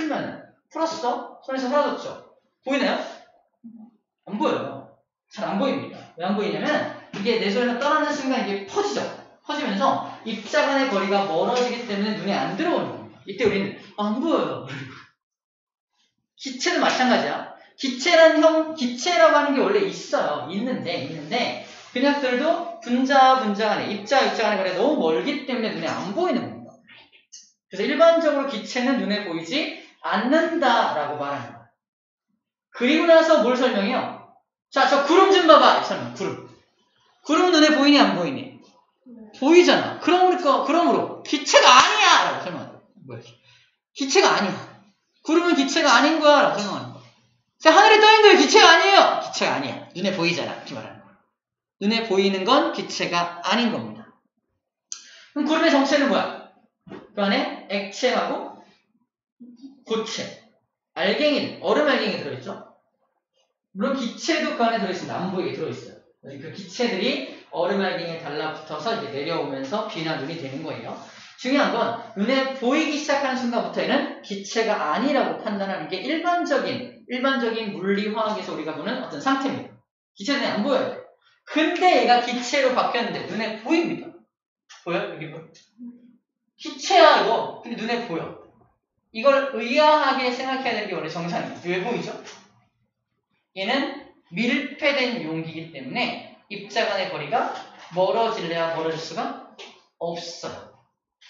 풀었어? 손에서 사라졌죠. 보이나요? 안 보여요. 잘 안 보입니다. 왜 안 보이냐면 이게 내 손에서 떠나는 순간 이게 퍼지죠. 퍼지면서 입자 간의 거리가 멀어지기 때문에 눈에 안 들어오는 겁니다. 이때 우리는 안 보여요. 기체도 마찬가지야. 기체라고 하는 게 원래 있어요. 있는데 그 녀석들도 분자 간에 입자 간의 거리가 너무 멀기 때문에 눈에 안 보이는 겁니다. 그래서 일반적으로 기체는 눈에 보이지 않는다라고 말하는 거예요. 그리고 나서 뭘 설명해요? 자, 저 구름 좀 봐봐. 설명. 구름 눈에 보이니 안 보이니? 보이잖아. 그러므로 기체가 아니야! 라고 설명하는 거예요. 기체가 아니야. 구름은 기체가 아닌 거야. 라고 설명하는 거예요. 자, 하늘에 떠있는 거예요. 기체가 아니에요. 기체가 아니야. 눈에 보이잖아. 이렇게 말하는 거예요. 눈에 보이는 건 기체가 아닌 겁니다. 그럼 구름의 정체는 뭐야? 그 안에 액체하고 고체, 얼음 알갱이 들어있죠? 물론 기체도 그 안에 들어있습니다. 안 보이게 들어있어요. 그 기체들이 얼음알갱이에 달라붙어서 이제 내려오면서 비나 눈이 되는 거예요. 중요한 건 눈에 보이기 시작하는 순간부터는 기체가 아니라고 판단하는 게 일반적인 물리화학에서 우리가 보는 어떤 상태입니다. 기체는 안 보여야 돼. 근데 얘가 기체로 바뀌었는데 눈에 보입니다. 보여? 여기 보여? 기체야 이거. 근데 눈에 보여. 이걸 의아하게 생각해야 되는 게 원래 정상이에요. 왜 보이죠? 얘는 밀폐된 용기이기 때문에 입자 간의 거리가 멀어질래야 멀어질 수가 없어요.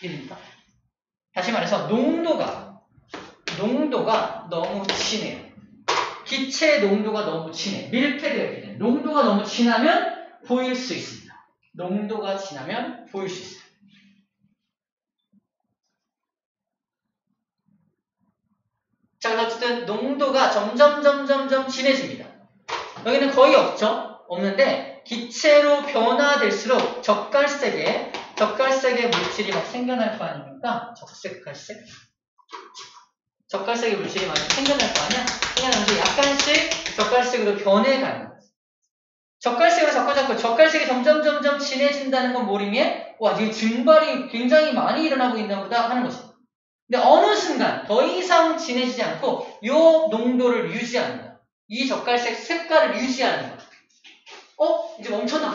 이해됩니까? 다시 말해서 농도가 너무 진해요. 기체의 농도가 너무 진해. 밀폐되어 있기 때문에 농도가 너무 진하면 보일 수 있습니다. 농도가 진하면 보일 수 있어요. 자, 그래서 어쨌든 농도가 점점 진해집니다. 여기는 거의 없죠? 없는데 기체로 변화될수록 적갈색의 물질이 막 생겨날 거 아닙니까? 적갈색의 물질이 많이 생겨날 거 아니야? 생겨나면서 약간씩 적갈색으로 변해가는 거예요. 적갈색으로 자꾸 적갈색이 점점 진해진다는 건 뭘 의미해? 와, 지금 증발이 굉장히 많이 일어나고 있나 보다 하는 거죠. 근데 어느 순간 더 이상 진해지지 않고 이 농도를 유지합니다. 이 적갈색 색깔을 유지하는 거예요. 이제 멈췄나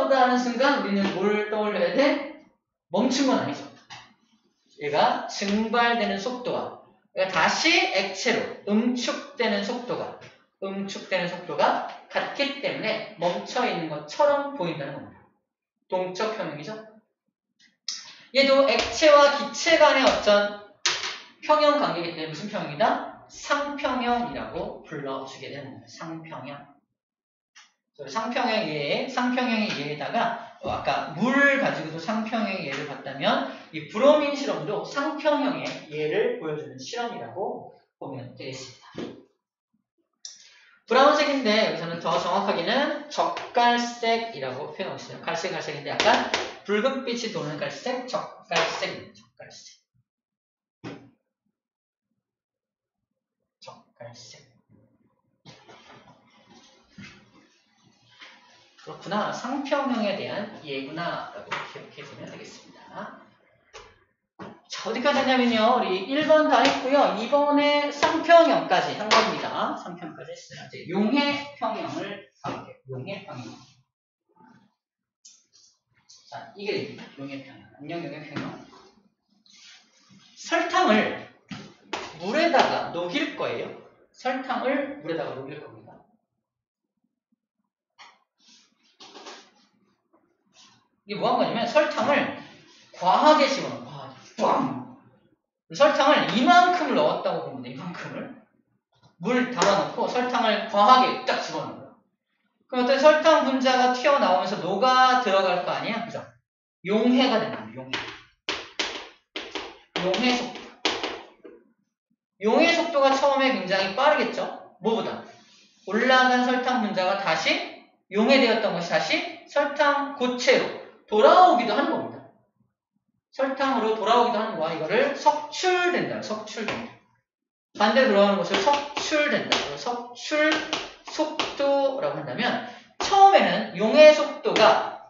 보다 하는 순간 우리는 뭘 떠올려야 돼? 멈춘 건 아니죠. 얘가 증발되는 속도가 다시 액체로 응축되는 속도가 같기 때문에 멈춰있는 것처럼 보인다는 겁니다. 동적 평형이죠. 얘도 액체와 기체 간의 어떤 평형 관계이기 때문에 무슨 평형이다? 상평형이라고 불러주게 되는 겁니다. 상평형의 예에다가 아까 물 가지고도 상평형의 예를 봤다면 이 브로민 실험도 상평형의 예를 보여주는 실험이라고 보면 되겠습니다. 브라운색인데 여기서는 더 정확하게는 적갈색이라고 표현하고 있어요. 갈색인데 약간 붉은빛이 도는 갈색, 적갈색입니다. 적갈색. 그렇구나. 상평형에 대한 예구나 라고 기억해주면 되겠습니다. 자, 어디까지 했냐면요. 우리 1번 다 했고요. 2번에 상평형까지 한 겁니다. 상평형까지 했어요. 이제 용해평형을 가볼게요. 용해평형. 자, 이게 용해평형. 안녕 용해평형. 설탕을 물에다가 녹일 거예요. 겁니다. 이게 뭐 한 거냐면 설탕을 과하게 집어넣은 거예요. 설탕을 이만큼을 넣었다고 보면 돼. 이만큼을. 물 담아놓고 설탕을 과하게 딱 집어넣은 거예요. 그럼 어떤 설탕 분자가 튀어나오면서 녹아 들어갈 거 아니야? 그죠? 용해가 된다. 용해 속도. 용해 속도가 처음에 굉장히 빠르겠죠? 뭐보다? 올라간 설탕 분자가 다시 용해되었던 것이 다시 설탕 고체로 돌아오기도 하는 겁니다. 설탕으로 돌아오기도 하는 거야. 이거를 석출된다. 반대로 돌아오는 것을 석출된다. 석출 속도라고 한다면 처음에는 용해 속도가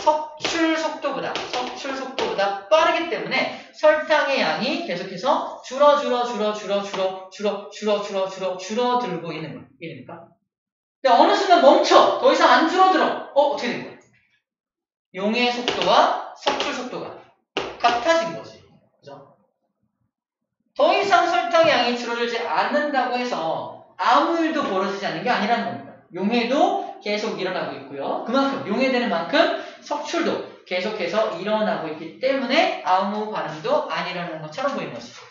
석출 속도보다 빠르기 때문에 설탕의 양이 계속해서 줄어들고 있는 거예요. 이해됩니까? 근데 어느 순간 멈춰. 더 이상 안 줄어들어. 어떻게 된 거야? 용해 속도와 석출 속도가 같아진 거지. 그죠? 더 이상 설탕의 양이 줄어들지 않는다고 해서 아무 일도 벌어지지 않는 게 아니라는 겁니다. 용해도 계속 일어나고 있고요. 그만큼 용해되는 만큼 석출도 계속해서 일어나고 있기 때문에 아무 반응도 안 일어나는 것처럼 보이는 것이죠.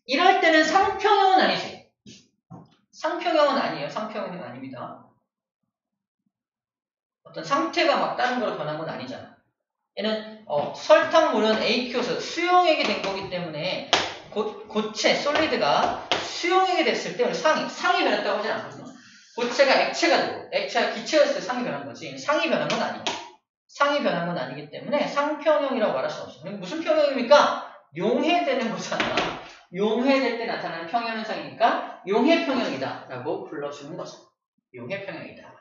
이럴 때는 상평형은 아니지. 상평형은 아니에요. 상평형은 아닙니다. 어떤 상태가 막 다른 거로 변한 건 아니잖아. 얘는 설탕물은 aqueous 수용액이 된 거기 때문에 고체 솔리드가 수용액이 됐을 때 상이 변했다고 하진 않거든요. 고체가 액체가 되고 액체가 기체였을 때 상이 변한 거지. 상이 변한 건 아니에요. 상이 변한 건 아니기 때문에 상평형이라고 말할 수 없어요. 무슨 평형입니까? 용해되는 거잖아. 용해될 때 나타나는 평형 현상이니까 용해평형이다 라고 불러주는 거죠. 용해평형이다.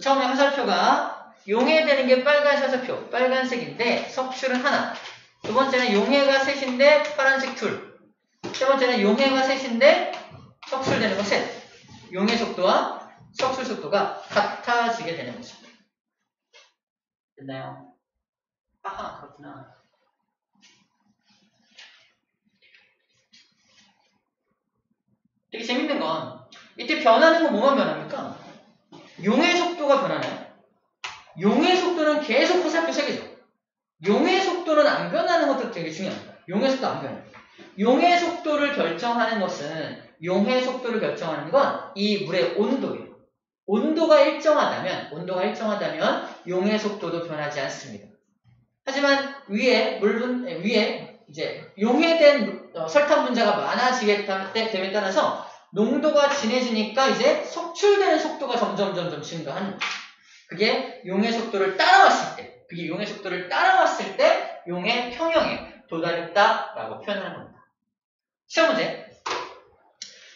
처음에 화살표가 용해되는 게 빨간 화살표, 빨간색인데 석출은 하나. 두 번째는 용해가 셋인데 파란색 둘. 세 번째는 용해가 셋인데 석출되는 거 셋. 용해 속도와 석출 속도가 같아지게 되는 거죠. 됐나요? 아하, 그렇구나. 되게 재밌는 건 이때 변하는 건 뭐만 변합니까? 용해 속도가 변하나요? 용해 속도는 계속 화살표 3개죠. 용해 속도는 안 변하는 것도 되게 중요합니다. 용해 속도 안 변해요. 용해 속도를 결정하는 것은 용해 속도를 결정하는 건 이 물의 온도예요. 온도가 일정하다면 용해 속도도 변하지 않습니다. 하지만 위에 이제 용해된 설탕 분자가 많아지게 됨에 따라서 농도가 진해지니까 이제 석출되는 속도가 점점 증가하는 거예요. 그게 용해 속도를 따라왔을 때 용해 평형에 도달했다라고 표현하는 겁니다. 시험 문제.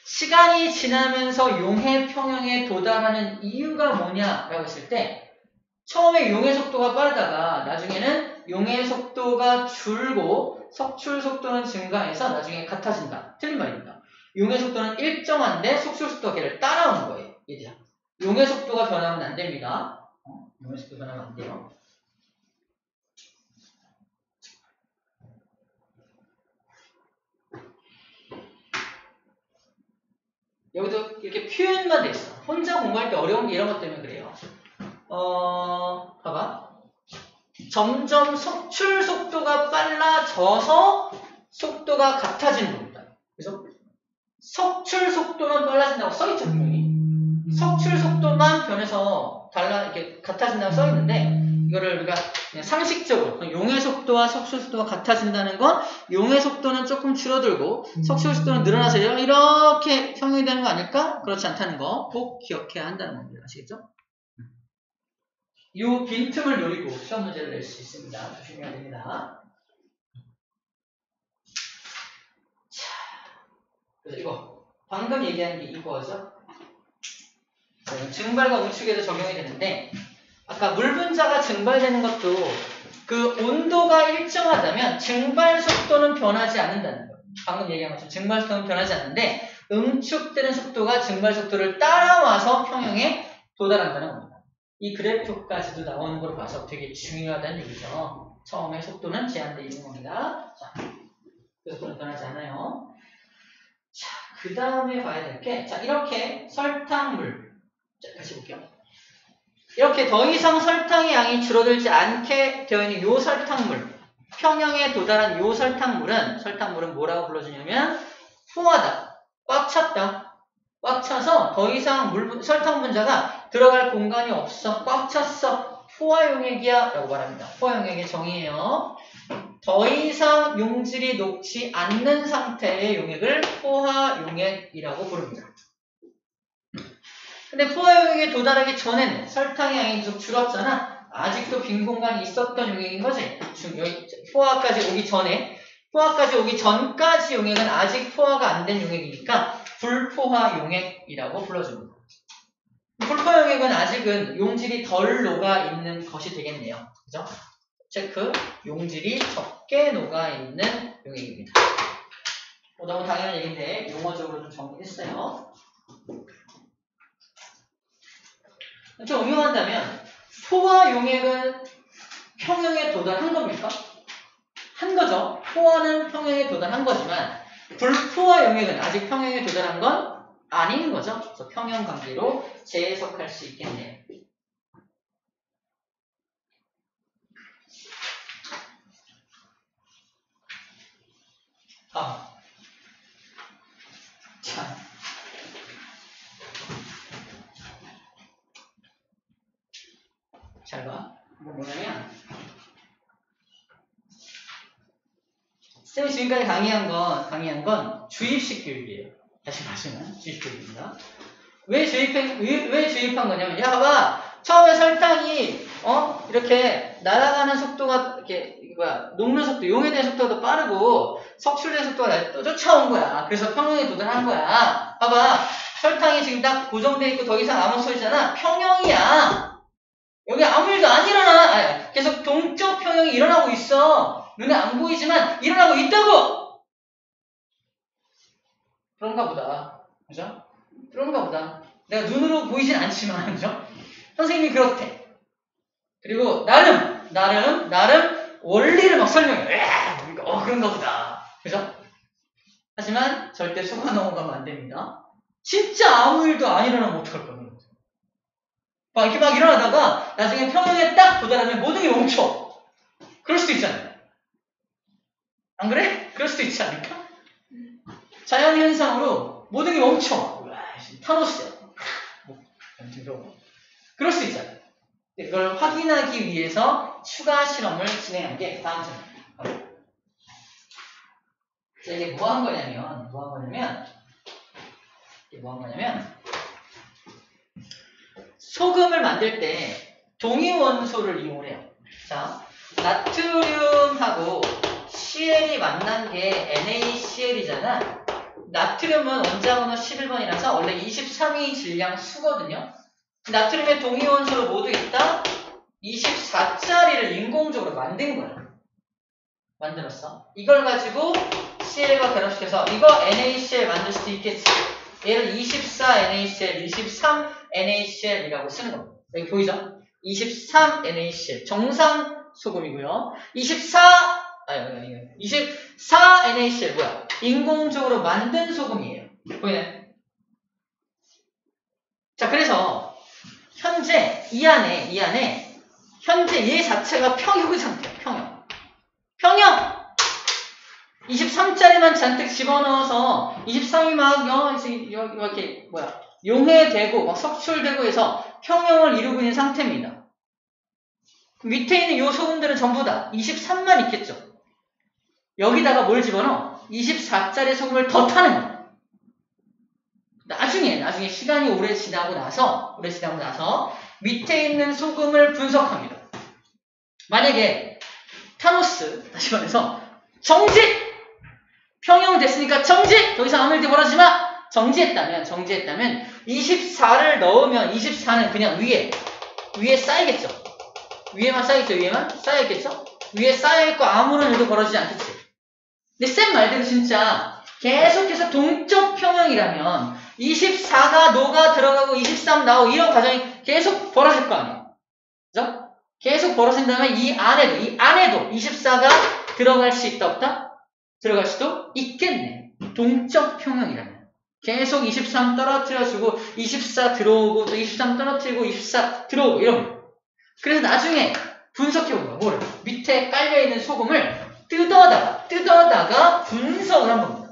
시간이 지나면서 용해 평형에 도달하는 이유가 뭐냐라고 했을 때 처음에 용해 속도가 빠르다가 나중에는 용해 속도가 줄고 석출 속도는 증가해서 나중에 같아진다. 틀린 말입니다. 용해 속도는 일정한데 석출 속도가 걔를 따라오는 거예요. 얘들아. 용해 속도가 변하면 안 됩니다. 용해 속도 변하면 안 돼요. 여기도 이렇게 표현만 돼 있어. 혼자 공부할 때 어려운 게 이런 것 때문에 그래요. 봐봐. 점점 석출 속도가 빨라져서 속도가 같아지는 겁니다. 그래서 석출 속도만 빨라진다고 써있죠, 분명히. 석출 속도만 변해서 이렇게 같아진다고 써있는데, 이거를 우리가 그냥 상식적으로, 용해 속도와 석출 속도가 같아진다는 건, 용해 속도는 조금 줄어들고, 석출 속도는 늘어나서 이렇게 평형이 되는 거 아닐까? 그렇지 않다는 거 꼭 기억해야 한다는 겁니다. 아시겠죠? 이 빈틈을 노리고 시험 문제를 낼 수 있습니다. 조심해야 됩니다. 자, 그래서 이거 방금 얘기한 게 이거죠. 증발과 우측에도 적용이 되는데 아까 물 분자가 증발되는 것도 그 온도가 일정하다면 증발 속도는 변하지 않는다는 거예요. 방금 얘기한 것처럼 증발 속도는 변하지 않는데 응축되는 속도가 증발 속도를 따라와서 평형에 도달한다는 겁니다. 이 그래프까지도 나오는 걸 봐서 되게 중요하다는 얘기죠. 처음에 속도는 제한되어 있는 겁니다. 자, 그 속도는 변하지 않아요. 자, 그 다음에 봐야 될 게, 자, 이렇게 설탕물. 자, 다시 볼게요. 이렇게 더 이상 설탕의 양이 줄어들지 않게 되어 있는 요 설탕물. 평형에 도달한 요 설탕물은 뭐라고 불러주냐면, 포화다. 꽉 찼다. 꽉 차서 더 이상 설탕 분자가 들어갈 공간이 없어. 꽉 찼어. 포화용액이야 라고 말합니다. 포화용액의 정의예요. 더 이상 용질이 녹지 않는 상태의 용액을 포화용액이라고 부릅니다. 근데 포화용액에 도달하기 전에는 설탕의 양이 계속 줄었잖아. 아직도 빈 공간이 있었던 용액인 거지. 포화까지 오기 전까지 용액은 아직 포화가 안 된 용액이니까 불포화 용액이라고 불러줍니다. 불포화 용액은 아직은 용질이 덜 녹아 있는 것이 되겠네요. 그죠? 체크. 용질이 적게 녹아 있는 용액입니다. 너무 당연한 얘기인데 용어적으로 좀 정리했어요. 좀 응용한다면 포화 용액은 평형에 도달한 겁니까? 한 거죠. 포화는 평형에 도달한 거지만 불포화 용액은 아직 평형에 도달한 건 아닌 거죠. 그래서 평형 관계로 재해석할 수 있겠네요. 자. 잘 봐. 이거 뭐냐면 쌤이 지금까지 강의한 건 주입식 교육이에요. 다시 말하면 주입식 교육입니다. 왜 주입한 거냐면, 야, 봐봐. 처음에 설탕이 이렇게 날아가는 속도가 이렇게 녹는 속도, 용해되는 속도가 더 빠르고 석출되는 속도가 또 쫓아온 거야. 그래서 평형에 도달한 거야. 봐봐, 설탕이 지금 딱 고정돼 있고 더 이상 아무 소리잖아. 평형이야. 여기 아무 일도 안 일어나. 계속 동적 평형이 일어나고 있어. 눈에 안 보이지만 일어나고 있다고. 그런가 보다. 그죠? 그런가 보다. 내가 눈으로 보이진 않지만, 그죠? 선생님이 그렇대. 그리고 나름 원리를 막 설명해. 그런가 보다. 그죠? 하지만 절대 속아 넘어가면 안 됩니다. 진짜 아무 일도 안 일어나면 어떡할 거야. 막 이렇게 막 일어나다가 나중에 평형에 딱 도달하면 모든 게 멈춰. 그럴 수도 있잖아요. 안 그래? 그럴 수도 있지 않을까? 자연현상으로 모든 게 멈춰. 타노스야. 그럴 수 있잖아요. 이걸 확인하기 위해서 추가 실험을 진행한 게 다음 점입니다. 이게 뭐 한 거냐면 소금을 만들 때 동위원소를 이용해요. 자, 나트륨하고 CL이 만난 게 NaCl이잖아. 나트륨은 원자번호 11번이라서 원래 23위 질량 수거든요. 나트륨의 동위원소로 모두 있다 24짜리를 인공적으로 만든 거야. 만들었어. 이걸 가지고 CL과 결합시켜서 이거 NaCl 만들 수도 있겠지. 얘를 24NaCl, 23NaCl이라고 쓰는 겁니다. 여기 보이죠? 23NaCl 정상 소금이고요. 24NaCl 뭐야? 인공적으로 만든 소금이에요. 보이네? 자, 그래서 현재 이 안에 현재 얘 자체가 평형의 상태야. 평형 23짜리만 잔뜩 집어넣어서 23이 막 이렇게 용해되고 막 석출되고 해서 평형을 이루고 있는 상태입니다. 밑에 있는 요 소금들은 전부 다 23만 있겠죠. 여기다가 뭘 집어넣어? 24짜리 소금을 더 타는 거야. 나중에 시간이 오래 지나고 나서 밑에 있는 소금을 분석합니다. 만약에 타노스, 다시 말해서 정지! 평형 됐으니까 정지! 더 이상 아무 일도 벌어지지 마! 정지했다면 24를 넣으면 24는 그냥 위에 쌓이겠죠. 위에만 쌓여있겠죠. 위에 쌓여있고 아무런 일도 벌어지지 않겠지. 근데 쌤 말대로 진짜 계속해서 동적 평형이라면 24가 녹아 들어가고 23 나오고 이런 과정이 계속 벌어질 거 아니에요. 그죠? 계속 벌어진다면 이 안에도 24가 들어갈 수 있다 없다? 들어갈 수도 있겠네. 동적 평형이라면. 계속 23 떨어뜨려주고 24 들어오고 또 23 떨어뜨리고 24 들어오고 이런 거. 그래서 나중에 분석해본 거야. 뭐를? 밑에 깔려있는 소금을 뜯어다가 분석을 한 겁니다.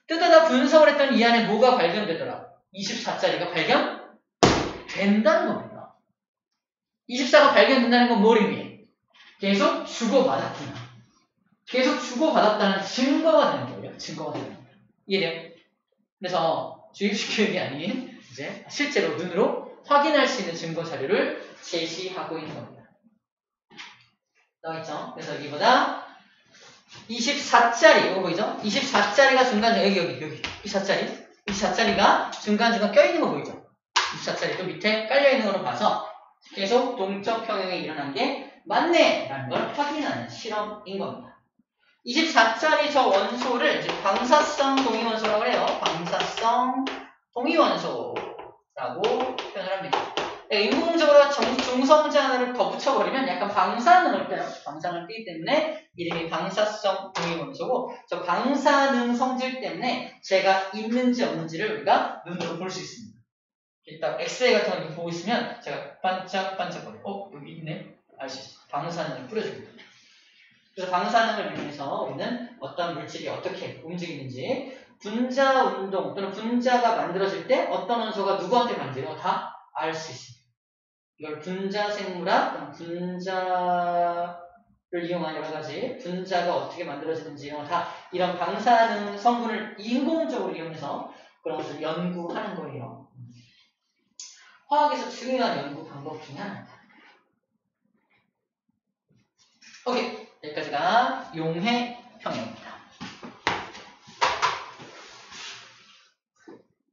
뜯어다 분석을 했더니 이 안에 뭐가 발견되더라? 24짜리가 발견된다는 겁니다. 24가 발견된다는 건 뭘 의미해? 계속 주고받았구나. 계속 주고받았다는 증거가 되는 거예요. 증거가 되는 거예요. 이해돼요? 그래서 주입식 교육이 아닌 이제 실제로 눈으로 확인할 수 있는 증거 자료를 제시하고 있는 겁니다. 나와있죠? 그래서 여기보다 24짜리, 이거 보이죠? 24짜리가 중간중간, 여기 24짜리가 중간중간 껴있는 거 보이죠? 24짜리도 밑에 깔려있는 거로 봐서 계속 동적 평형이 일어난 게 맞네! 라는 걸 확인하는 실험인 겁니다. 24짜리 저 원소를 이제 방사성 동위원소라고 해요. 방사성 동위원소라고 표현을 합니다. 인공적으로 중성자 하나를 더 붙여버리면 약간 방사능을 떼요. 방사능을 떼기 때문에 이름이 방사성 동위원소고 저 방사능 성질 때문에 제가 있는지 없는지를 우리가 눈으로 볼 수 있습니다. 일단 엑스레이 같은 거 보고 있으면 제가 반짝반짝거려요. 여기 있네. 알 수 있어요. 방사능을 뿌려줍니다. 그래서 방사능을 이용해서 우리는 어떤 물질이 어떻게 움직이는지 분자 운동 또는 분자가 만들어질 때 어떤 원소가 누구한테 반지로 다 알 수 있습니다. 이걸 분자 생물학 또는 분자를 이용한 여러 가지 분자가 어떻게 만들어지는지 이런 방사능 성분을 인공적으로 이용해서 그런 것을 연구하는 거예요. 화학에서 중요한 연구 방법 중에 하나입니다. 오케이. 여기까지가 용해 평형입니다.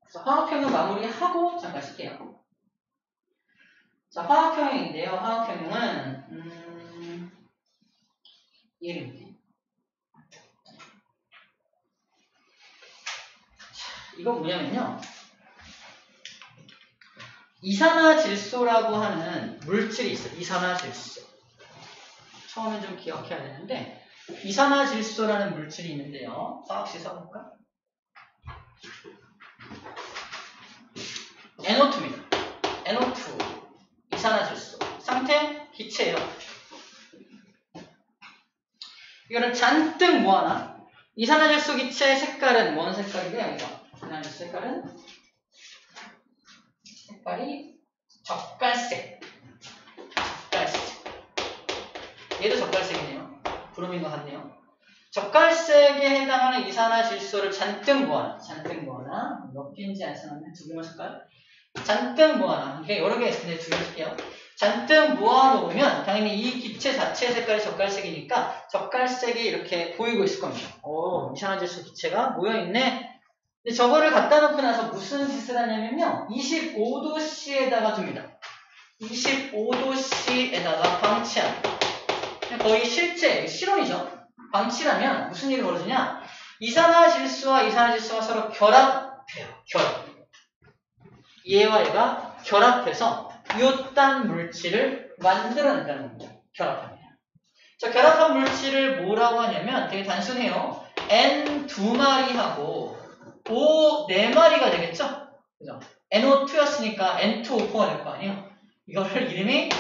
그래서 화학평형 마무리하고 잠깐 쉴게요. 자, 화학평형인데요. 화학평형은 얘를 이거 뭐냐면요. 이산화질소라고 하는 물질이 있어요. 이산화질소. 처음엔 좀 기억해야 되는데 이산화질소라는 물질이 있는데요. 화학식 써볼까? NO2입니다. NO2 이산화질소 상태 기체예요. 이거를 잔뜩 모아놔. 이산화질소 기체의 색깔은 뭔 색깔이래요? 이거 이산화질소 색깔이 젓갈색. 얘도 젓갈색이네요. 브로민 것 같네요. 젓갈색에 해당하는 이산화질소를 잔뜩 모아놔. 몇 개인지 안 써놨네. 두 개만 쓸까요? 잔뜩 모아놔. 이게 여러 개 있는데 두 개 쓸게요. 잔뜩 모아놓으면 당연히 이 기체 자체의 색깔이 젓갈색이니까 젓갈색이 이렇게 보이고 있을 겁니다. 오, 이산화질소 기체가 모여있네. 근데 저거를 갖다 놓고 나서 무슨 짓을 하냐면요. 25도씨에다가 둡니다. 25도씨에다가 방치합니다. 거의 실제, 실온이죠. 방치라면 무슨 일이 벌어지냐? 이산화질소와 이산화질소가 서로 결합해요. 얘와 얘가 결합해서 이딴 물질을 만들어낸다는 겁니다. 결합합니다. 자, 결합한 물질을 뭐라고 하냐면 되게 단순해요. N 2마리하고 O 4마리가 되겠죠? 그죠? NO2였으니까 N2O4가 될 거 아니에요? 이거를 이름이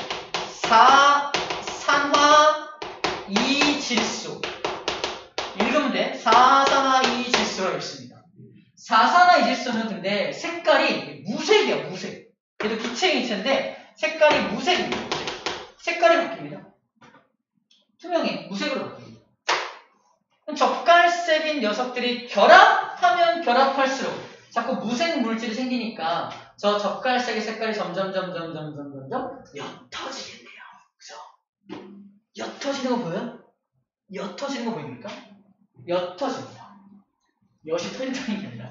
사산화2질소. 읽으면 돼. 사산화2질소라고 있습니다. 사산화2질소는 근데 색깔이 무색이야, 무색. 얘도 기체인 기체인데 색깔이 무색입니다. 색깔이 바뀝니다. 투명해. 무색으로 바뀝니다. 젓갈색인 녀석들이 결합하면 결합할수록 자꾸 무색 물질이 생기니까 저 젓갈색의 색깔이 점점 옅어지겠네요. 그죠? 옅어지는 거 보여요? 옅어지는 거 보입니까? 옅어집니다. 엿이 터진다는 게 아니라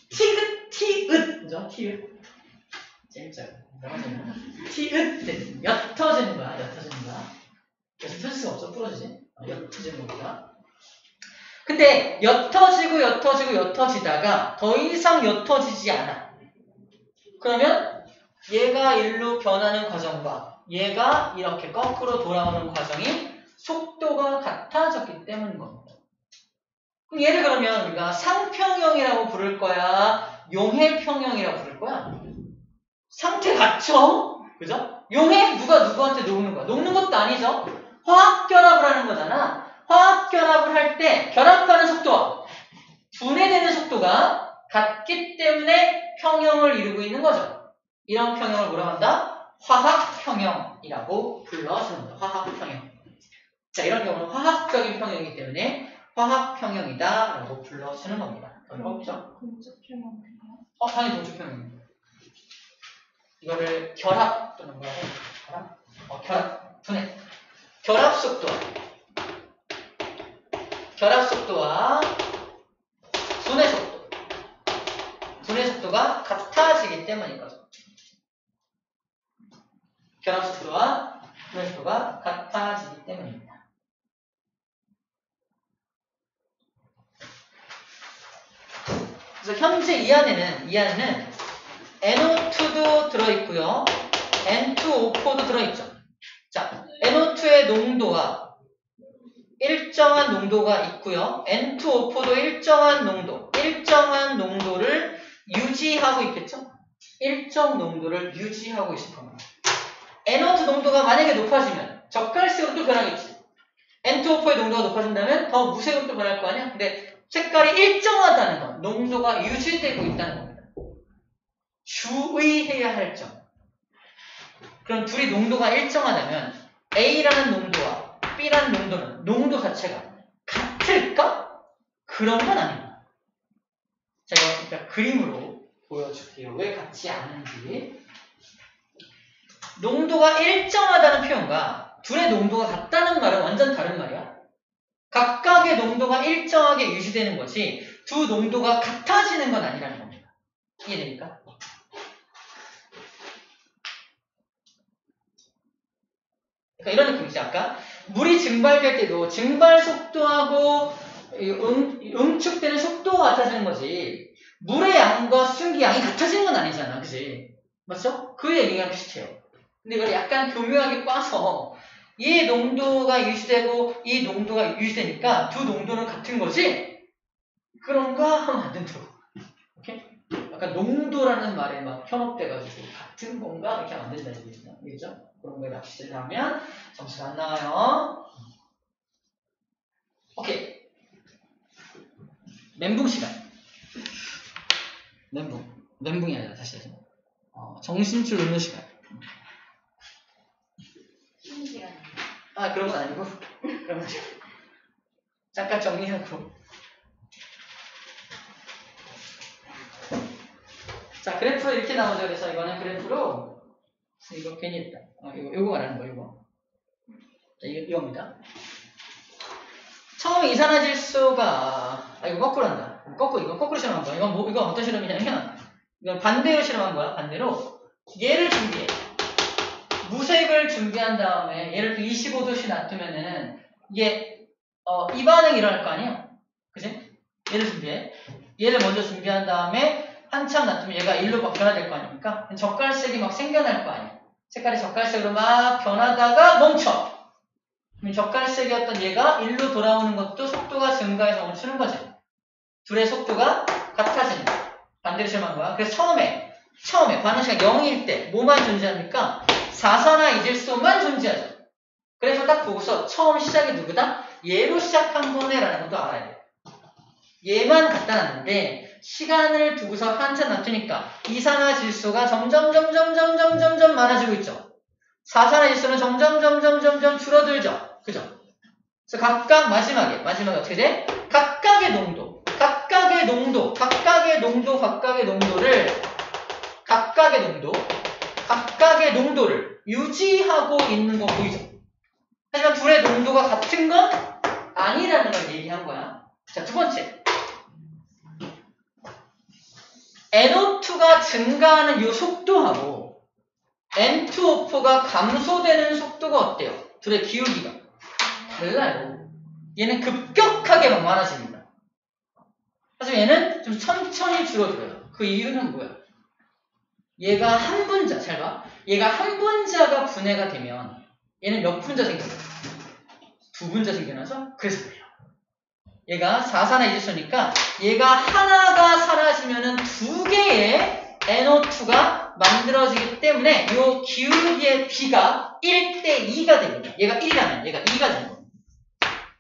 티읕 그죠? 티읕 재밌죠? 티읕 옅어지는 거야. 엿이 터질 수가 없어. 부러지지? 옅어지는 겁니다. 근데 옅어지다가 더 이상 옅어지지 않아. 그러면 얘가 일로 변하는 과정과 얘가 이렇게 거꾸로 돌아오는 과정이 속도가 같아졌기 때문인 겁니다. 그럼 얘를 그러면 우리가 상평형이라고 부를 거야? 용해평형이라고 부를 거야? 상태 같죠? 그죠? 용해 누가 누구한테 녹는 거야? 녹는 것도 아니죠? 화학결합을 하는 거잖아. 화학결합을 할 때 결합하는 속도와 분해되는 속도가 같기 때문에 평형을 이루고 있는 거죠. 이런 평형을 뭐라고 한다? 화학평형이라고 불러줍니다. 화학평형. 자, 이런 경우는 화학적인 평형이기 때문에 화학평형이다 라고 불러주는 겁니다. 어렵죠? 동적평형인가요? 당연히 동적평형입니다. 이거를 결합 또는 뭐라고 해요? 결합, 분해. 결합 속도와 분해 속도가 같아지기 때문인 거죠. 결합 속도와 분해 속도가 같아지기 때문입니다. 그래서 현재 이 안에는 NO2도 들어있고요. N2O4도 들어있죠. 자, NO2의 농도와 일정한 농도가 있고요. N2O4도 일정한 농도를 유지하고 있겠죠? 일정 농도를 유지하고 있을 겁니다. NO2 농도가 만약에 높아지면 젓갈색으로 또 변하겠지. N2O4의 농도가 높아진다면 더 무색으로 또 변할 거 아니야? 근데 색깔이 일정하다는 건 농도가 유지되고 있다는 겁니다. 주의해야 할 점. 그럼 둘이 농도가 일정하다면 A라는 농도와 B라는 농도는 농도 자체가 같을까? 그런 건 아닙니다. 자, 이거 일단 그림으로 보여줄게요. 왜 같지 않은지. 농도가 일정하다는 표현과 둘의 농도가 같다는 말은 완전 다른 말이야. 각각의 농도가 일정하게 유지되는 거지 두 농도가 같아지는 건 아니라는 겁니다. 이해됩니까? 그러니까 이런 느낌이지. 아까 물이 증발될 때도 증발 속도하고 응축되는 속도가 같아지는 거지 물의 양과 수증기 양이 같아지는 건 아니잖아. 그치? 맞죠? 그 얘기가 비슷해요. 근데 이걸 약간 교묘하게 꽈서 이 농도가 유지되고 이 농도가 유지되니까 두 농도는 같은 거지? 그런가 하면 안 된다고. 오케이? 약간 농도라는 말에 막 현혹돼가지고 같은 건가? 이렇게 하면 안 된다는 얘기죠. 알겠죠? 그런 거에 납치를 하면 점수가 안 나와요. 오케이. 멘붕 시간. 멘붕이 아니라 다시 해서. 정신줄 놓는 시간. 쉬는 시간. 아, 그런 건 아니고. 그런 건 잠깐 정리하고. 자, 그래프로 이렇게 나오죠. 그래서 이거는 그래프로, 이거 괜히 했다. 요거 말하는 거, 이거. 자, 이겁니다. 처음 이산화질소가, 이거 거꾸로 한다. 이거 거꾸로 실험한 거야. 이건 어떤 실험이냐면, 이건 반대로 실험한 거야. 반대로. 얘를 준비해. 무색을 준비한 다음에, 얘를 25도씩 놔두면은, 이게, 이 반응이 일어날 거 아니에요? 그지? 얘를 준비해. 얘를 먼저 준비한 다음에, 한참 놔두면 얘가 1로 막 변화될 거 아닙니까? 젓갈색이 막 생겨날 거 아니에요? 색깔이 젓갈색으로 막 변하다가 멈춰. 그럼 젓갈색이었던 얘가 1로 돌아오는 것도 속도가 증가해서 멈추는 거지. 둘의 속도가 같아지는 거야. 반대로 실험한 거야. 그래서 처음에 반응시간 0일 때 뭐만 존재합니까? 사산화이질소만 존재하죠. 그래서 딱 보고서 처음 시작이 누구다? 얘로 시작한 거네라는 것도 알아야 돼. 얘만 갖다 놨는데 시간을 두고서 한참 놔두니까 이산화질소가 점점 많아지고 있죠. 사산화질소는 점점 줄어들죠. 그죠? 그래서 각각 마지막에 어떻게 돼? 각각의 농도를 유지하고 있는 거 보이죠? 하지만 둘의 농도가 같은 건 아니라는 걸 얘기한 거야. 자, 두 번째. NO2가 증가하는 이 속도하고 N2O4가 감소되는 속도가 어때요? 둘의 기울기가 달라요. 얘는 급격하게 막 많아집니다. 하지만 얘는 좀 천천히 줄어들어요. 그 이유는 뭐야? 얘가 한 분자, 잘 봐. 얘가 한 분자가 분해가 되면 얘는 몇 분자 생겨나요? 두 분자 생겨나죠? 그래서 그래요. 얘가 사산화이질소니까 얘가 하나가 사라지면은 두 개의 NO2가 만들어지기 때문에 이 기울기의 B가 1대2가 됩니다. 얘가 1이라면 얘가 2가 되는 겁니다.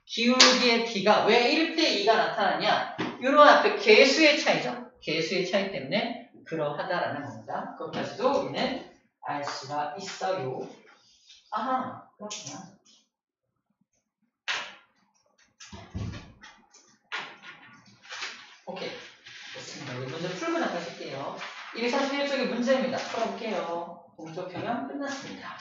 기울기의 B가 왜 1대2가 나타나냐? 이런 앞에 개수의 차이죠. 개수의 차이 때문에 그러하다라는 겁니다. 그것까지도 우리는 알 수가 있어요. 아하, 그렇구나. 오케이. 좋습니다. 우리 문제 풀고 나가실게요. 231쪽의 문제입니다. 풀어볼게요. 동쪽 평형 끝났습니다.